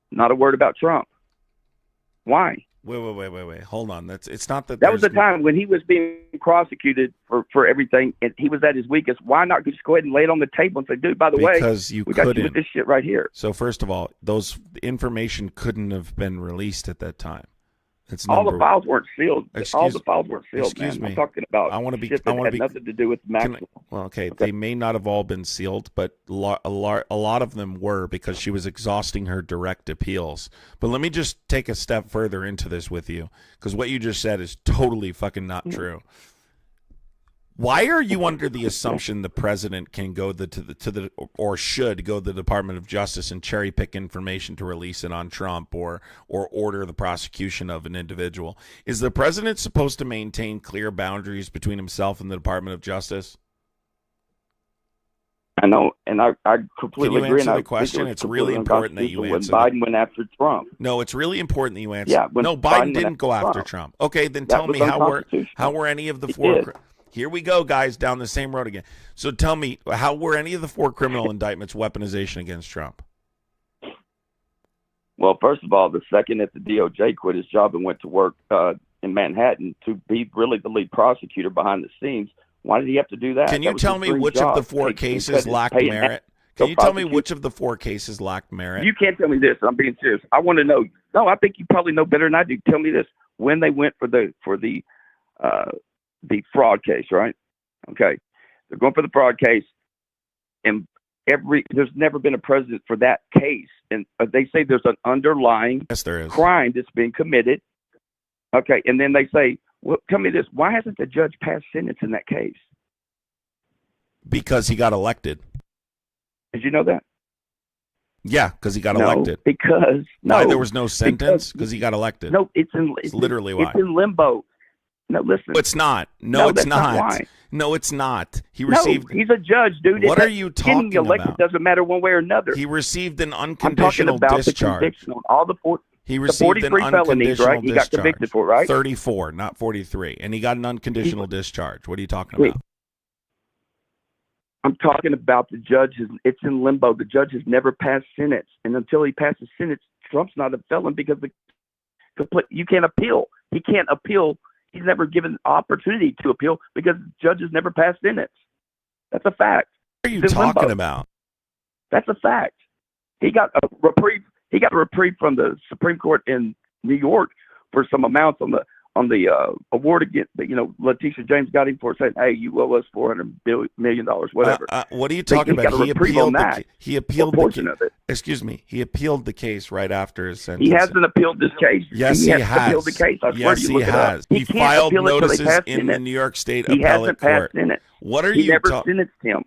Not a word about Trump. Why? Wait. Hold on. It's not that. That was the time when he was being prosecuted for everything, and he was at his weakest. Why not just go ahead and lay it on the table and say, dude, by the way, we got you with this shit right here. So first of all, those information couldn't have been released at that time. All the files weren't sealed. Excuse me. I'm talking about shit that had nothing to do with Maxwell. Okay, they may not have all been sealed, but a lot of them were because she was exhausting her direct appeals. But let me just take a step further into this with you, because what you just said is totally fucking not true. Why are you under the assumption the president can go or should go to the Department of Justice and cherry pick information to release it on Trump or order the prosecution of an individual? Is the president supposed to maintain clear boundaries between himself and the Department of Justice? I know, and I completely agree. Can you answer the question? It's really important that you answer. When Biden went after Trump. No, it's really important that you answer. Yeah, no, Biden didn't go after Trump. Okay, then tell me how were any of the four... Here we go, guys, down the same road again. So tell me, how were any of the four criminal indictments weaponization against Trump? Well, first of all, the second that the DOJ quit his job and went to work in Manhattan to be really the lead prosecutor behind the scenes, why did he have to do that? Can you tell me which of the four cases lacked merit? Can you tell me which of the four cases lacked merit? You can't tell me this. I'm being serious. I want to know. No, I think you probably know better than I do. Tell me this. When they went for the fraud case, right? Okay. They're going for the fraud case, and there's never been a president for that case. And they say there's an underlying crime that's been committed. Okay. And then they say, well, tell me this. Why hasn't the judge passed sentence in that case? Because he got elected. Did you know that? Yeah, because he got elected. Why there was no sentence? Because he got elected. No, it's literally why. It's in limbo. No, listen. No, it's not. No, it's not. Why. No, it's not. He's a judge, dude. What are you talking about? It doesn't matter one way or another. He received an unconditional discharge. The conviction on all the he received an unconditional felonies, right? He got convicted for, right? 34, not 43. And he got an unconditional discharge. What are you talking about? I'm talking about the judge. It's in limbo. The judge has never passed sentence. And until he passes sentence, Trump's not a felon because you can't appeal. He can't appeal he's never given opportunity to appeal because judges never passed sentence. That's a fact. What are you It's in talking limbo. about? That's a fact. He got a reprieve. He got a reprieve from the Supreme Court in New York for some amounts on the award against. Letitia James got him for saying, "Hey, you owe us $400 million, whatever." What are you talking about? He appealed the portion of it. Excuse me. He appealed the case right after his sentence. He hasn't appealed this case. Yes, he has appealed the case. I swear yes, to you, he look it up. has. He He can't filed appeal it till they notices pass in the sentence. New York State He Appellate hasn't passed Court. sentence. What are He you never talking? sentenced him.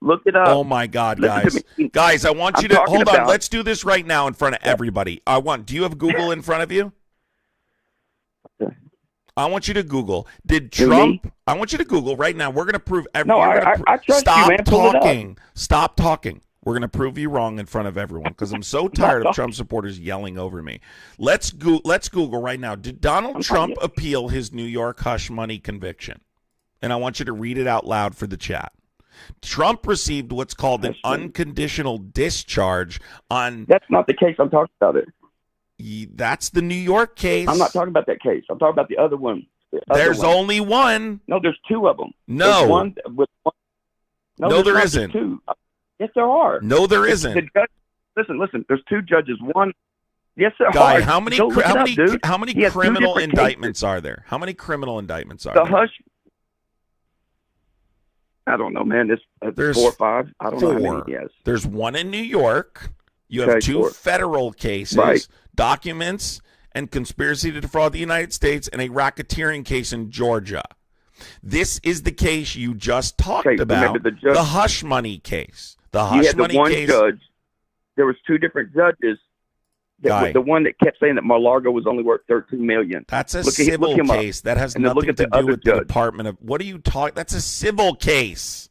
Look it up. Oh my God, Listen guys! to me. Guys, I want you I'm to talking hold on. about- Let's do this right now in front of everybody. Do you have Google in front of you? I want you to Google. Did Who, Trump? me? I want you to Google right now. We're going to prove No, I trust Stop you, man. Pull it up. talking. Stop talking. We're going to prove you wrong in front of everyone because I'm so tired of Trump supporters yelling over me. Let's Google right now. Did Donald Trump appeal his New York hush money conviction? And I want you to read it out loud for the chat. Trump received what's called an unconditional discharge on. That's not the case I'm talking about. That's the New York case. I'm not talking about that case. I'm talking about the other one. There's only one. No, there's two of them. No. There's one with one. No, there's there not. isn't. There's two. Yes, there are. No, there isn't. The judge, listen. There's two judges. One. Yes, there Guy, are. how many Go look it up, dude. how many He has two criminal different indictments cases. are there? How many criminal indictments are The there? hush. I don't know, man. There's 4 or 5. I don't know how four. many. Yes. There's one in New York. You have Okay, two four. federal cases, Right. documents, and conspiracy to defraud the United States, and a racketeering case in Georgia. This is the case you just talked Okay, so about, maybe the judge- the hush money case. The You hush had the money one case. judge. There was two different judges. Guy. The one that kept saying that Mar-a-Lago was only worth $13 million. That's a Look civil him up. case. That has And then look nothing at to the do other with the judge. Department of. What are you talking? That's a civil case.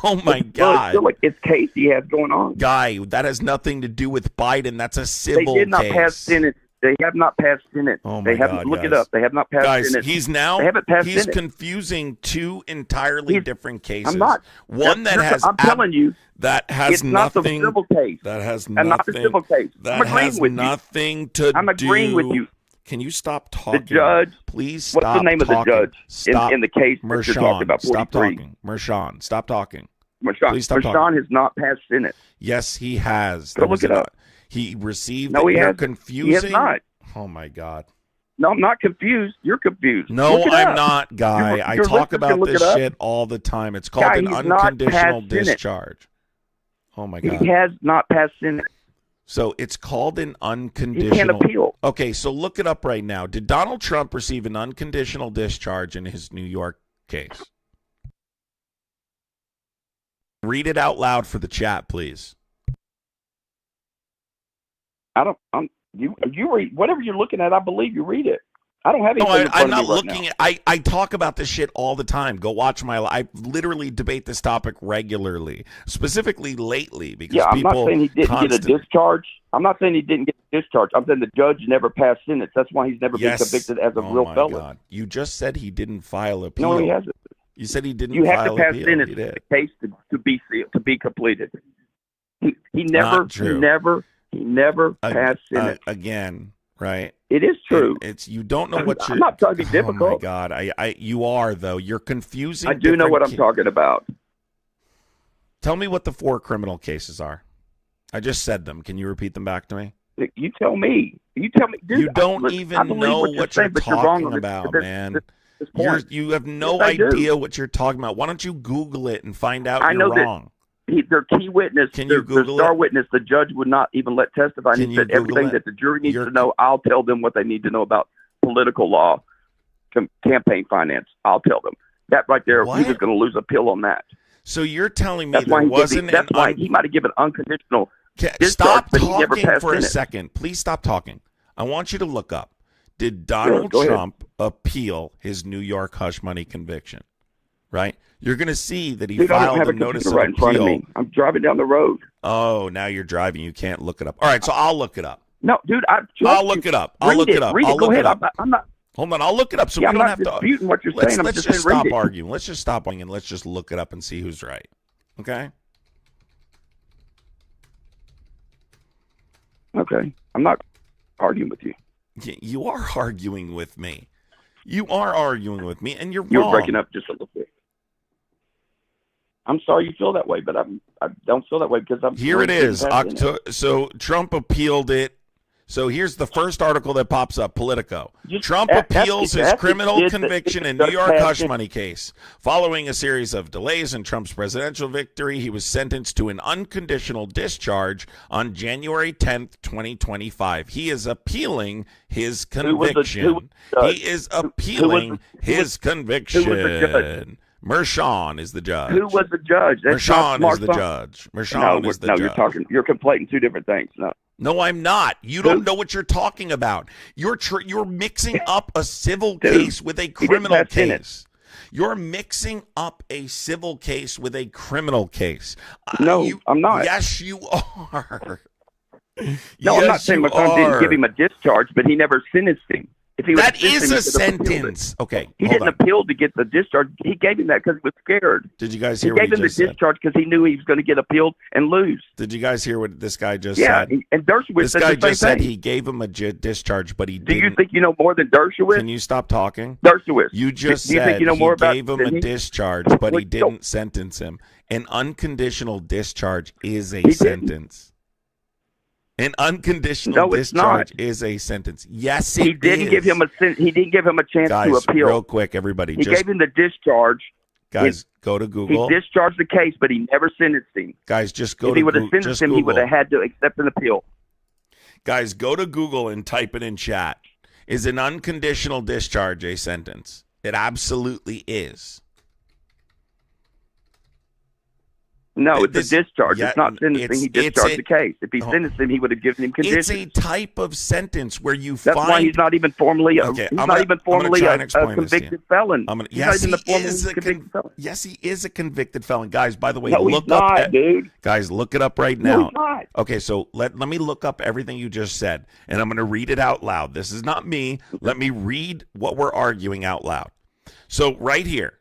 Oh my Well, it's God. still like it's case he has going on. Guy, that has nothing to do with Biden. That's a They civil did not case. pass sentence. They have not passed sentence. Oh my they haven't. God, Look it guys. up. They have not passed Guys, sentence. he's They haven't passed he's sentence. confusing two entirely He's- different cases. I'm not. One that has I'm telling you, that has it's not the nothing civil case. that has And not the nothing civil case. that I'm agreeing has with you. nothing to I'm agreeing do. with you. Can you stop talking? The judge. Please stop What's the name talking. of the judge Stop. in the case that you're talking about? 43. Stop talking. Mershon, stop talking. Marshawn. Please stop Marshawn has not passed sentence. Yes, he has. Go look it up. He received. No, he you're has. confusing. He has not. Oh my God. No, I'm not confused. You're confused. No, Look it I'm up. not, Guy. Your I talk listeners about can look this it up. shit all the time. It's called Guy, an he's not unconditional passed sentence. discharge. Oh my God. He has not passed sentence. So it's called an He unconditional. can't appeal. Okay, so look it up right now. Did Donald Trump receive an unconditional discharge in his New York case? Read it out loud for the chat, please. You read whatever you're looking at. I believe you read it. I don't have No, anything in front I'm not of me right looking now. at. I talk about this shit all the time. Go watch I literally debate this topic regularly, specifically lately, because Yeah, I'm people not saying he didn't get a constantly- discharge. I'm not saying he didn't get a discharge. I'm saying the judge never passed sentence. That's why he's never been convicted as a Oh real my felon. God. You just said he didn't file appeal. No, he hasn't. You said he didn't You have file to pass appeal. sentence He for did. the case to be completed. He never Not true. he never passed sentence. Again, right? It is true. It's you don't know what you're. I'm not trying to be Oh difficult. my God, you are though. You're confusing. I do know different what I'm talking about. Tell me what the 4 criminal cases are. I just said them. Can you repeat them back to me? You tell me. You tell me. Dude, You don't listen, even I believe know what you're what you're saying, but you're wrong talking on this- about, this- man. this point. You have no Yes, I do. idea what you're talking about. Why don't you Google it and find out I you're know that- wrong? Their key witness, Can you their Google star it? witness, the judge would not even let testify. And Can he you said Google everything it? that the jury needs You're- to know, I'll tell them what they need to know about political law, campaign finance. I'll tell them. That right there, What? he was going to lose appeal on that. So you're telling me That's why there he wasn't that's an why he might have given unconditional discharge, Stop but he never talking passed for a sentence. second. Please stop talking. I want you to look up. Did Donald go ahead. Trump appeal his New York hush money conviction? Right? You're going to see that he Dude, I don't filed have a a notice computer of right in front of appeal. me. I'm driving down the road. Oh, now you're driving. You can't look it up. All right, so I'll look it up. No, dude, I'll look it up. I'll Read look it up. Read I'll it. Go look ahead. it up. I'm not. Hold on, I'll look it up so Yeah, we I'm don't not have to. disputing what you're Let's saying. I'm let's just just saying read stop it. arguing. Let's just stop arguing and let's just look it up and see who's right. Okay? Okay, I'm not arguing with you. You are arguing with me. You are arguing with me, and you're You're wrong. breaking up just a little bit. I'm sorry you feel that way, but I don't feel that way because I'm Here it is. So Trump appealed it. So here's the first article that pops up, Politico. Trump appeals his criminal conviction in New York hush money case. Following a series of delays in Trump's presidential victory, he was sentenced to an unconditional discharge on January 10th, 2025. He is appealing his conviction. He is appealing his conviction. Mershon is the judge. Who was the judge? Mershon is the judge. Mershon is the judge. You're conflating two different things. No, I'm not. You don't know what you're talking about. You're mixing up a civil case with a criminal case. You're mixing up a civil case with a criminal case. No, I'm not. Yes, you are. No, I'm not saying my son didn't give him a discharge, but he never sentenced him. That is a sentence. Okay, he didn't appeal to get the discharge. He gave him that because he was scared. Did you guys hear what he just said? He gave him the discharge because he knew he was going to get appealed and lose. Did you guys hear what this guy just said? Yeah, and Dershowitz said the same thing. Said he gave him a discharge, but he didn't. Do you think you know more than Dershowitz? Can you stop talking? Dershowitz. You just said he gave him a discharge, but he didn't sentence him. An unconditional discharge is a sentence. An unconditional discharge is a sentence. Yes, he didn't give him he didn't give him a chance to appeal. Real quick, everybody. He gave him the discharge. Guys, go to Google. He discharged the case, but he never sentenced him. Guys, just go to Google. If he would have sentenced him, he would have had to accept an appeal. Guys, go to Google and type it in chat. Is an unconditional discharge a sentence? It absolutely is. No, it's a discharge. It's not sentencing. He discharged the case. If he sentenced him, he would have given him conditions. It's a type of sentence where you That's why he's not even formally a convicted felon. Yes, he is a convicted felon. Guys, by the way, dude. Guys, look it up right now. No, he's not. Okay, so let me look up everything you just said, and I'm going to read it out loud. This is not me. Let me read what we're arguing out loud. So right here.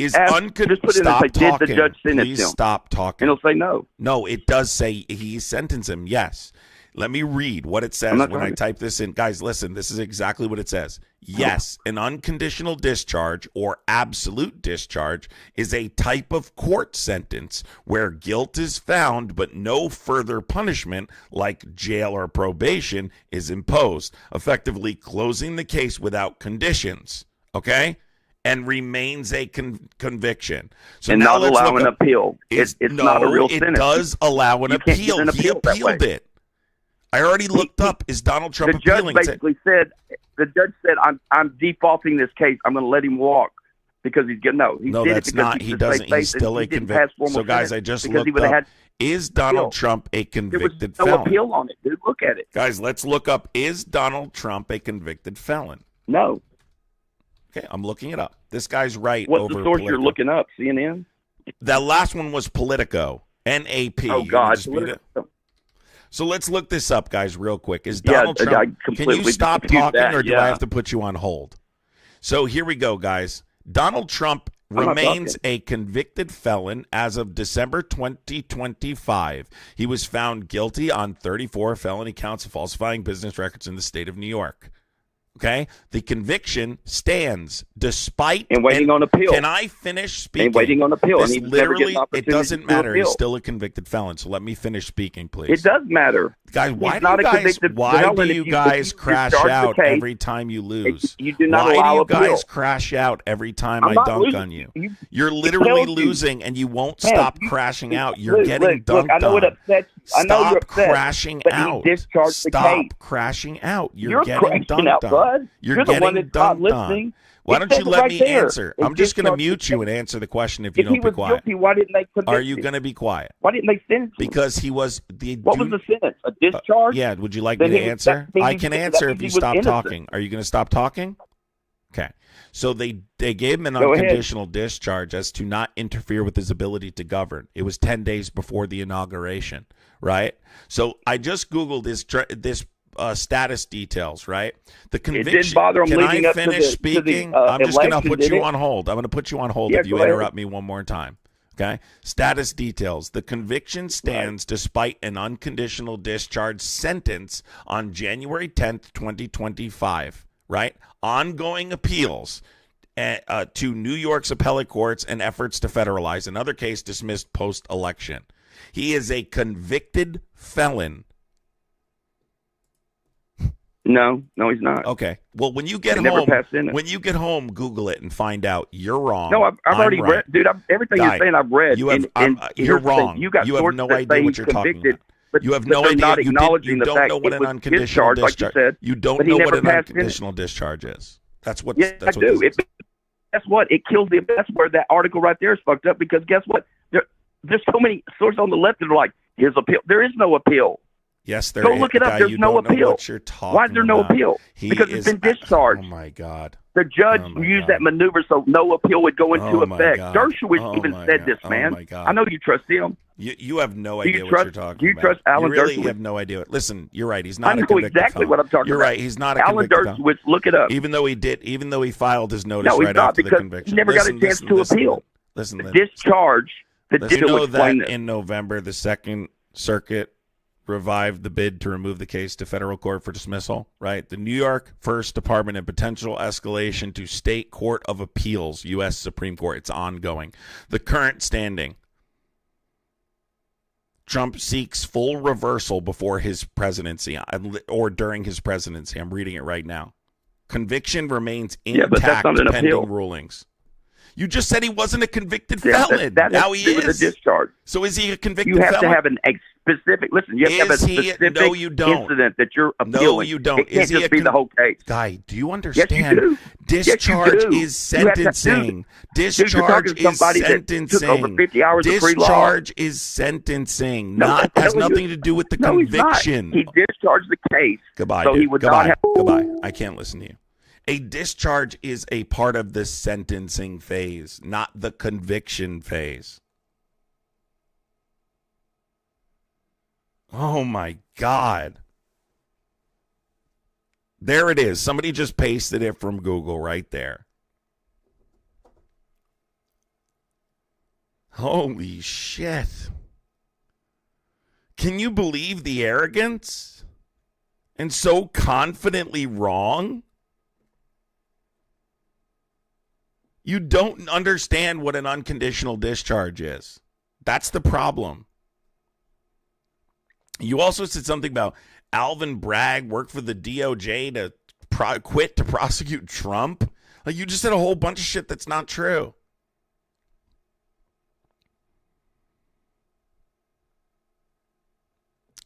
Stop talking. Did the judge sentence him? Please stop talking. And he'll say no. No, it does say he sentenced him. Yes. Let me read what it says when I type this in. Guys, listen, this is exactly what it says. Yes, an unconditional discharge or absolute discharge is a type of court sentence where guilt is found but no further punishment like jail or probation is imposed, effectively closing the case without conditions. Okay? And remains a conviction. So and now not allow an appeal. It's not a real sentence. It does allow an appeal. He appealed it. I already looked up. Is Donald Trump appealing? The judge said, I'm defaulting this case. I'm going to let him walk because he's good. No, that's not. He doesn't. He's still a convicted. So, guys, I just looked up. Is Donald Trump a convicted felon? There was no appeal on it. Dude, look at it. Guys, let's look up. Is Donald Trump a convicted felon? No. Okay, I'm looking it up. This guy's right. What's over the source Politico. you're looking up? CNN? That last one was Politico. NAP. Oh, God. So let's look this up, guys, real quick. Is Donald Trump... Can you stop talking or do I have to put you on hold? So here we go, guys. Donald Trump remains a convicted felon as of December 2025. He was found guilty on 34 felony counts of falsifying business records in the state of New York. Okay, the conviction stands despite and waiting on appeal. Can I finish speaking? And waiting on appeal. And literally, it doesn't matter. He's still a convicted felon. So let me finish speaking, please. It does matter, guys. Why do you guys crash out every time you lose? You do not allow appeal. Why do you guys crash out every time I dunk on you? You're literally losing, and you won't stop crashing out. You're getting dunked on. I know it upsets. I know you're upset. Stop crashing out. Stop crashing out. You're getting dunked on. You're the one that's not listening. Why don't you let me answer? I'm just going to mute you and answer the question if you don't be quiet. Guilty, why didn't they convict him? Are you going to be quiet? Why didn't they sentence him? Because he was the. What was the sentence? A discharge? Yeah. Would you like me to answer? I can answer if you stop talking. Are you going to stop talking? Okay. So they gave him an unconditional discharge as to not interfere with his ability to govern. It was 10 days before the inauguration, right? So I just Googled this status details, right? The conviction. It didn't bother him Can leading I up finish to speaking? I'm just going to put you on hold. I'm going to put you on hold if you interrupt me one more time. Okay? Status details. The conviction stands despite an unconditional discharge sentence on January 10th, 2025. right? Ongoing appeals to New York's appellate courts and efforts to federalize. Another case dismissed post-election. He is a convicted felon. No, he's not. Okay. Well, when you get He never home, passed in it. when you get home, Google it and find out you're wrong. No, I've already right. read, dude. Everything Guy, you're saying, I've read. You have, and you're here's the thing, wrong. You got You have sources no that idea say what he's you're talking convicted, about. But You have but no they're idea. not You acknowledging the don't fact know what it an was unconditional discharged, like you discharge. said. You don't but he know never what an passed in it. unconditional discharge is. That's what. Yes, that's I what do. this is. Guess what? It kills the. That's where that article right there is fucked up, because guess what? There's so many sources on the left that are like, here's appeal. There is no appeal. Yes, there Go is. look it up. Guy, There's you no don't know appeal. what you're talking Why is there no about. appeal? Because it's been discharged. Oh my God. The judge Oh, my used God. that maneuver so no appeal would go into Oh, my effect. God. Dershowitz Oh, even my said God. this, Oh, man. my God. I know you trust him. You have no Do you idea what trust- you're talking do you about. trust Alan You really Dershowitz? have no idea. Listen, you're right. He's not I know a convicted exactly felon. what I'm talking You're about. right. He's not a Alan convicted felon. Dershowitz, look it up. Even though he filed his notice No, he's right not, after the because conviction. he never got a chance to appeal. Listen, The discharge. Listen, you will know explain that this. in November, the Second Circuit revived the bid to remove the case to federal court for dismissal, right? The New York First Department and potential escalation to State Court of Appeals, U.S. Supreme Court. It's ongoing. The current standing. Trump seeks full reversal before his presidency or during his presidency. I'm reading it right now. Conviction remains but that's intact not an pending appeal. rulings. You just said he wasn't a convicted Yeah, felon. that Now has he to do with is. the discharge. So is he a convicted You have felon? to have a specific. Listen, you have to have a Is he- specific no, you don't. incident that you're appealing. No, you don't. It can't Is he just a be the whole case. Guy, do you Yes, understand? you do. Discharge Yes, you do. is You have to- sentencing. Dude, you're Discharge talking to is somebody that sentencing. took over 50 hours of pre-law. Discharge is sentencing. No, Not I'm has telling you- nothing to do with the No, he's not. conviction. He discharged the case. Goodbye, so dude. he would Goodbye. not have. Goodbye. I can't listen to you. A discharge is a part of the sentencing phase, not the conviction phase. Oh my God. There it is. Somebody just pasted it from Google right there. Holy shit. Can you believe the arrogance? And so confidently wrong? You don't understand what an unconditional discharge is. That's the problem. You also said something about Alvin Bragg worked for the DOJ to quit to prosecute Trump. Like, you just said a whole bunch of shit that's not true.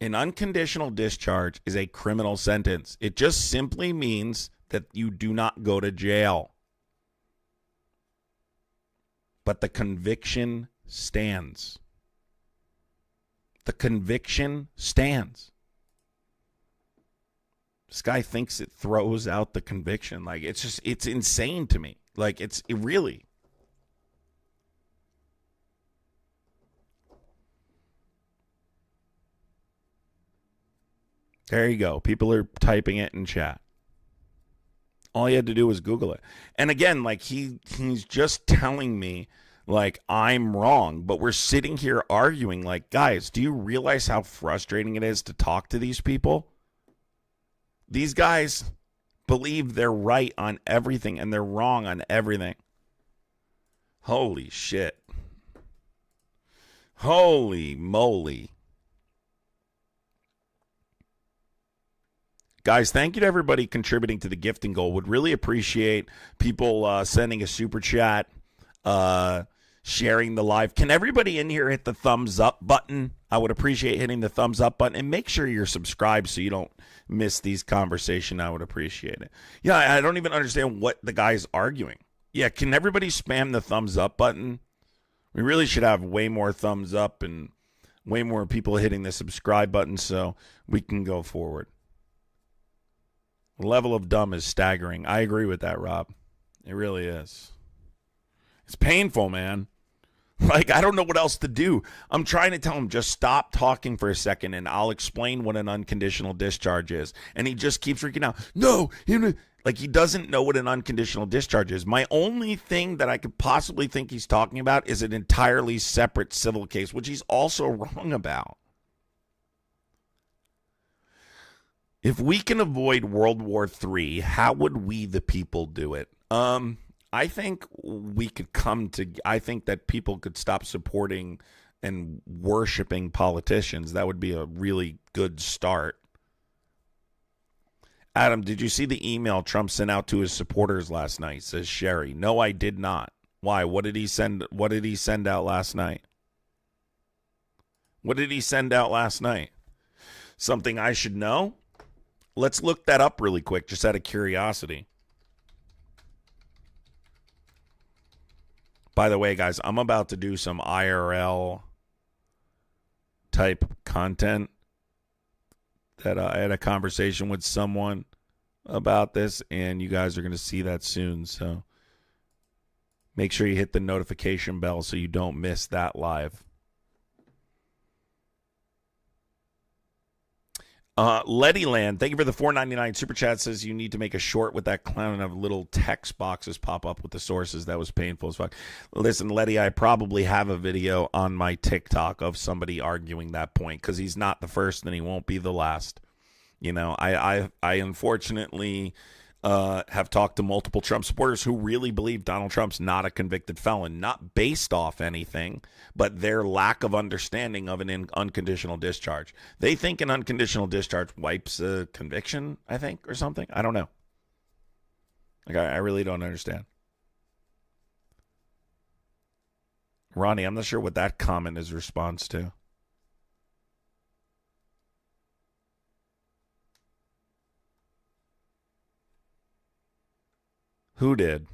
An unconditional discharge is a criminal sentence. It just simply means that you do not go to jail. But the conviction stands. The conviction stands. This guy thinks it throws out the conviction. Like, it's insane to me. Like, it really. There you go. People are typing it in chat. All you had to do was Google it. And again, like, he's just telling me, like, I'm wrong. But we're sitting here arguing, like, guys, do you realize how frustrating it is to talk to these people? These guys believe they're right on everything and they're wrong on everything. Holy shit. Holy moly. Guys, thank you to everybody contributing to the gifting goal. Would really appreciate people sending a super chat, sharing the live. Can everybody in here hit the thumbs up button? I would appreciate hitting the thumbs up button, and make sure you're subscribed so you don't miss these conversations. I would appreciate it. Yeah, I don't even understand what the guy's arguing. Yeah, can everybody spam the thumbs up button? We really should have way more thumbs up and way more people hitting the subscribe button so we can go forward. The level of dumb is staggering. I agree with that, Rob. It really is. It's painful, man. Like, I don't know what else to do. I'm trying to tell him, just stop talking for a second and I'll explain what an unconditional discharge is. And he just keeps freaking out. No, like, he doesn't know what an unconditional discharge is. My only thing that I could possibly think he's talking about is an entirely separate civil case, which he's also wrong about. If we can avoid World War III, how would we, the people, do it? I think we could I think that people could stop supporting and worshiping politicians. That would be a really good start. Adam, did you see the email Trump sent out to his supporters last night? Says Sherry. No, I did not. Why? What did he send out last night? What did he send out last night? Something I should know? Let's look that up really quick, just out of curiosity. By the way, guys, I'm about to do some IRL type content that I had a conversation with someone about this, and you guys are going to see that soon. So make sure you hit the notification bell so you don't miss that live. Lettyland, thank you for the $4.99 super chat. Says you need to make a short with that clown and have little text boxes pop up with the sources. That was painful as fuck. Listen, Letty, I probably have a video on my TikTok of somebody arguing that point because he's not the first and he won't be the last. You know, I unfortunately have talked to multiple Trump supporters who really believe Donald Trump's not a convicted felon, not based off anything, but their lack of understanding of an unconditional discharge. They think an unconditional discharge wipes a conviction, I think, or something. I don't know. Like, I really don't understand. Ronnie, I'm not sure what that comment is response to. Who did?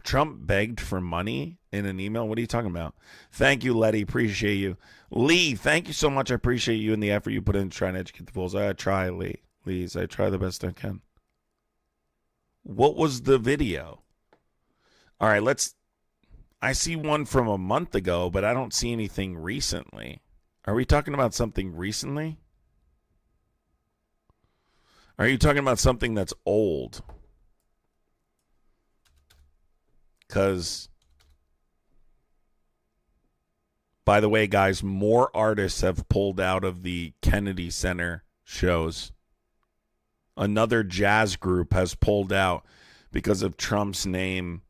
Trump begged for money in an email? What are you talking about? Thank you, Letty. Appreciate you. Lee, thank you so much. I appreciate you and the effort you put in trying to educate the fools. I try, Lee. Please, I try the best I can. What was the video? All right, I see one from a month ago, but I don't see anything recently. Are we talking about something recently? Are you talking about something that's old? Because, by the way, guys, more artists have pulled out of the Kennedy Center shows. Another jazz group has pulled out because of Trump's name.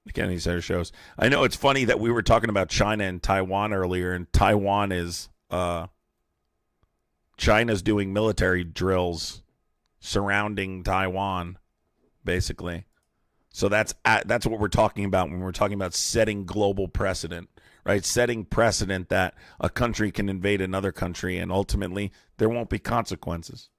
The Kennedy Center shows. I know it's funny that we were talking about China and Taiwan earlier, and Taiwan is, China's doing military drills surrounding Taiwan, basically. So that's what we're talking about when we're talking about setting global precedent, right? Setting precedent that a country can invade another country and ultimately there won't be consequences.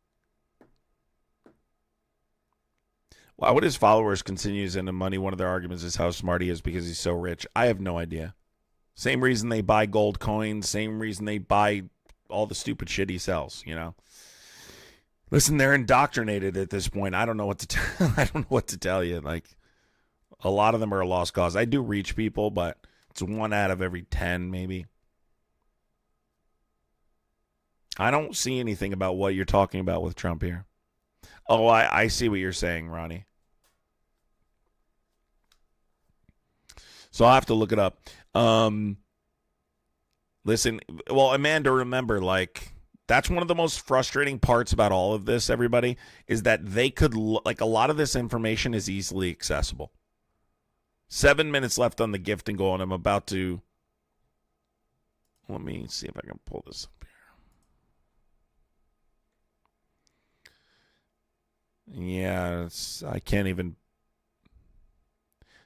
Why would his followers continue into money? One of their arguments is how smart he is because he's so rich. I have no idea. Same reason they buy gold coins, same reason they buy all the stupid shit he sells, you know? Listen, they're indoctrinated at this point. I don't know what to I don't know what to tell you. Like, a lot of them are a lost cause. I do reach people, but it's 1 out of every 10, maybe. I don't see anything about what you're talking about with Trump here. Oh, I see what you're saying, Ronnie. So I'll have to look it up. Listen, well, Amanda, remember, like, that's one of the most frustrating parts about all of this, everybody, is that they could, like, a lot of this information is easily accessible. 7 minutes left on the gift and goal, and I'm about to, let me see if I can pull this up here. Yeah, I can't even.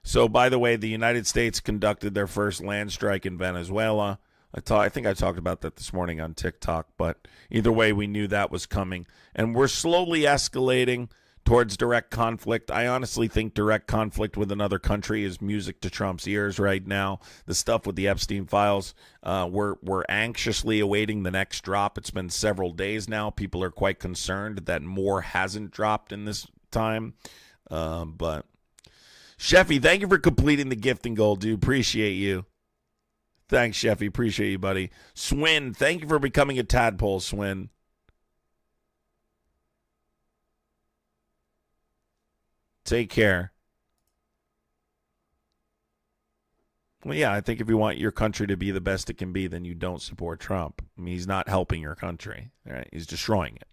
So, by the way, the United States conducted their first land strike in Venezuela. I think I talked about that this morning on TikTok, but either way, we knew that was coming. And we're slowly escalating towards direct conflict. I honestly think direct conflict with another country is music to Trump's ears right now. The stuff with the Epstein files, we're anxiously awaiting the next drop. It's been several days now. People are quite concerned that more hasn't dropped in this time. But Sheffy, thank you for completing the gift and goal, dude. Appreciate you. Thanks, Sheffy. Appreciate you, buddy. Swin, thank you for becoming a tadpole, Swin. Take care. Well, yeah, I think if you want your country to be the best it can be, then you don't support Trump. I mean, he's not helping your country. Right? He's destroying it.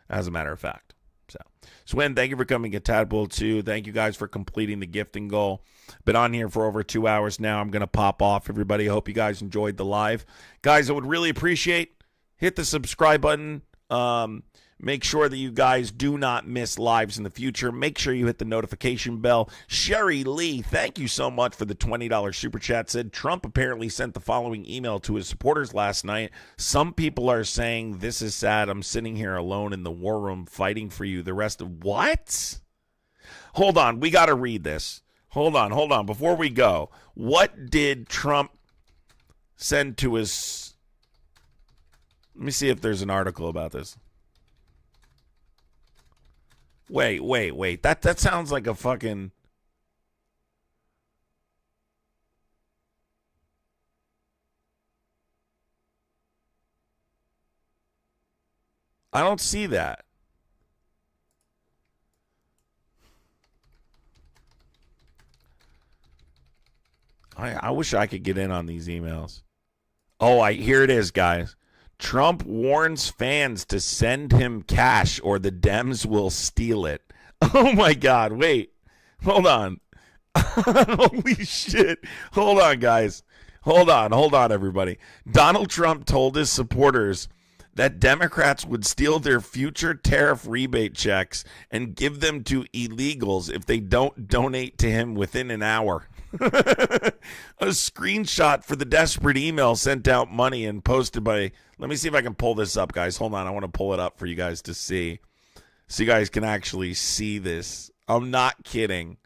as a matter of fact. So, Swin, thank you for coming at Tadpole 2. Thank you guys for completing the gifting goal. Been on here for over 2 hours now. I'm going to pop off, everybody. I hope you guys enjoyed the live. Guys, I would really appreciate, hit the subscribe button. Make sure that you guys do not miss lives in the future. Make sure you hit the notification bell. Sherry Lee, thank you so much for the $20 super chat. Said Trump apparently sent the following email to his supporters last night. Some people are saying, this is sad. I'm sitting here alone in the war room fighting for you. The rest of what? Hold on. We got to read this. Hold on. Before we go, what did Trump send to his... Let me see if there's an article about this. Wait. That sounds like a fucking... I don't see that. I wish I could get in on these emails. Oh, here it is, guys. Trump warns fans to send him cash or the Dems will steal it. Oh, my God. Wait. Hold on. Holy shit. Hold on, guys. Hold on, everybody. Donald Trump told his supporters that Democrats would steal their future tariff rebate checks and give them to illegals if they don't donate to him within an hour. A screenshot for the desperate email sent out money and posted by... Let me see if I can pull this up, guys. Hold on. I want to pull it up for you guys to see. So you guys can actually see this. I'm not kidding.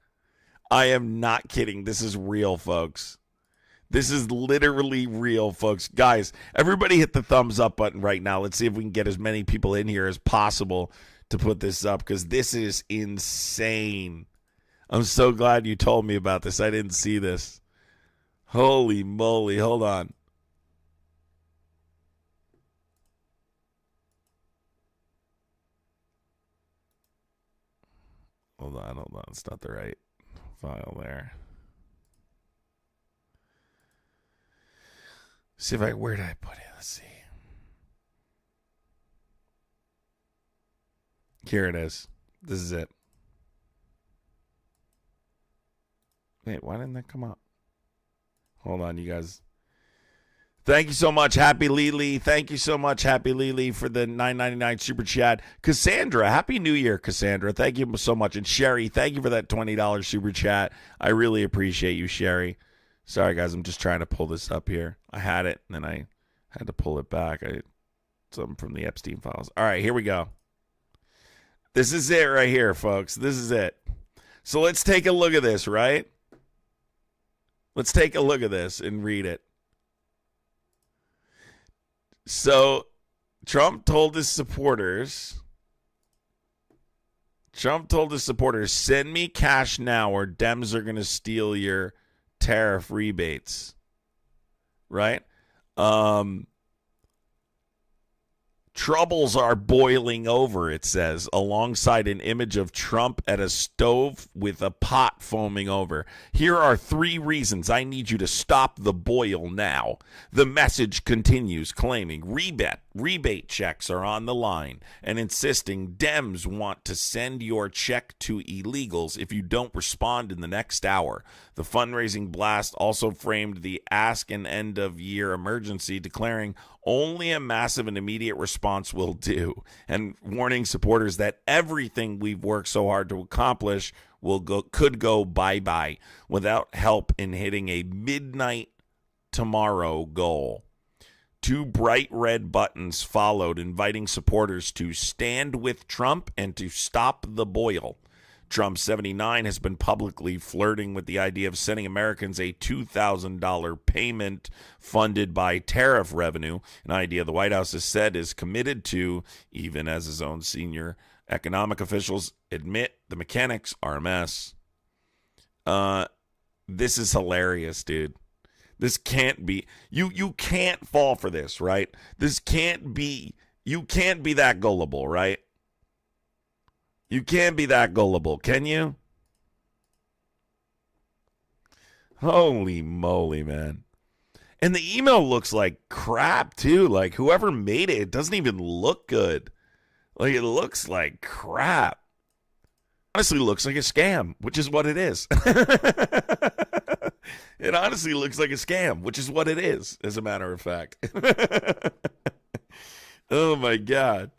I am not kidding. This is real, folks. This is literally real, folks. Guys, everybody hit the thumbs up button right now. Let's see if we can get as many people in here as possible to put this up, because this is insane. I'm so glad you told me about this. I didn't see this. Holy moly. Hold on. Hold on. It's not the right file there. See if where did I put it? Let's see. Here it is. This is it. Wait, why didn't that come up? Hold on, you guys. Thank you so much, Happy Lily. Thank you so much, Happy Lily, for the $9.99 super chat. Cassandra, Happy New Year, Cassandra. Thank you so much. And Sherry, thank you for that $20 super chat. I really appreciate you, Sherry. Sorry, guys, I'm just trying to pull this up here. I had it, and then I had to pull it back. Something from the Epstein files. All right, here we go. This is it right here, folks. This is it. So let's take a look at this, right? Let's take a look at this and read it. So Trump told his supporters, send me cash now or Dems are going to steal your tariff rebates. Right? Troubles are boiling over, it says, alongside an image of Trump at a stove with a pot foaming over. Here are 3 reasons I need you to stop the boil now. The message continues, claiming rebate checks are on the line and insisting Dems want to send your check to illegals if you don't respond in the next hour. The fundraising blast also framed the ask and end of year emergency, declaring only a massive and immediate response will do, and warning supporters that everything we've worked so hard to accomplish could go bye-bye without help in hitting a midnight tomorrow goal. 2 bright red buttons followed, inviting supporters to stand with Trump and to stop the boil. Trump, 79, has been publicly flirting with the idea of sending Americans a $2,000 payment funded by tariff revenue, an idea the White House has said is committed to, even as his own senior economic officials admit the mechanics are a mess. This is hilarious, dude. This can't be. You can't fall for this, right? This can't be. You can't be that gullible, right? You can't be that gullible, can you? Holy moly, man. And the email looks like crap, too. Like, whoever made it, it doesn't even look good. Like, it looks like crap. Honestly looks like a scam, which is what it is. It honestly looks like a scam, which is what it is, as a matter of fact. Oh, my God.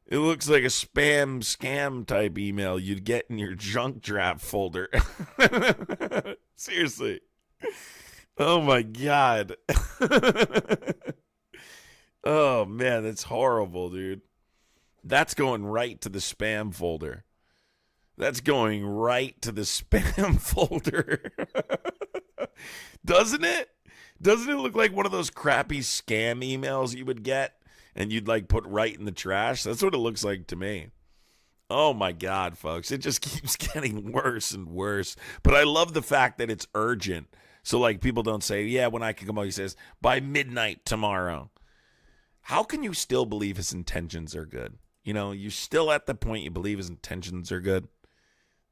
It looks like a spam scam type email you'd get in your junk draft folder. Seriously. Oh, my God. Oh, man, that's horrible, dude. That's going right to the spam folder. That's going right to the spam folder. Doesn't it? Doesn't it look like one of those crappy scam emails you would get and you'd like put right in the trash? That's what it looks like to me. Oh my God, folks. It just keeps getting worse and worse. But I love the fact that it's urgent. So like people don't say, yeah, when I can come out, he says, by midnight tomorrow. How can you still believe his intentions are good? You know, you're still at the point you believe his intentions are good.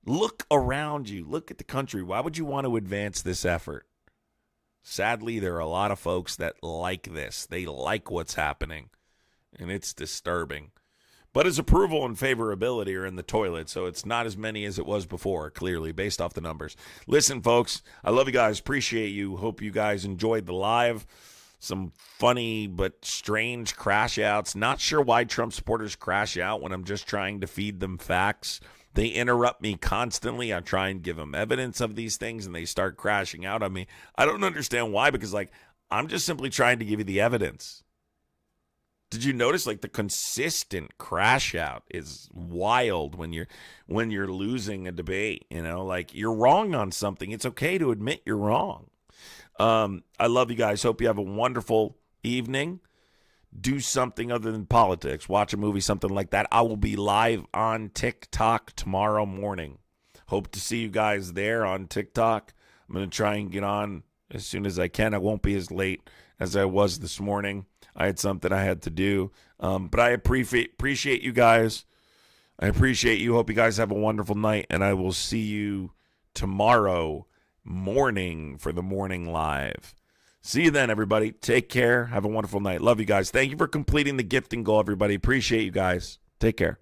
Look around you. Look at the country. Why would you want to advance this effort? Sadly, there are a lot of folks that like this. They like what's happening, and it's disturbing. But his approval and favorability are in the toilet, so it's not as many as it was before, clearly, based off the numbers. Listen, folks, I love you guys. Appreciate you. Hope you guys enjoyed the live. Some funny but strange crash outs. Not sure why Trump supporters crash out when I'm just trying to feed them facts. They interrupt me constantly. I try and give them evidence of these things, and they start crashing out on me. I don't understand why, because, like, I'm just simply trying to give you the evidence. Did you notice, like, the consistent crash out is wild when you're losing a debate, you know? Like, you're wrong on something. It's okay to admit you're wrong. I love you guys. Hope you have a wonderful evening. Do something other than politics. Watch a movie, something like that. I will be live on TikTok tomorrow morning. Hope to see you guys there on TikTok. I'm going to try and get on as soon as I can. I won't be as late as I was this morning. I had something I had to do. But I appreciate you guys. I appreciate you. Hope you guys have a wonderful night. And I will see you tomorrow morning for the morning live. See you then, everybody. Take care. Have a wonderful night. Love you guys. Thank you for completing the gifting goal, everybody. Appreciate you guys. Take care.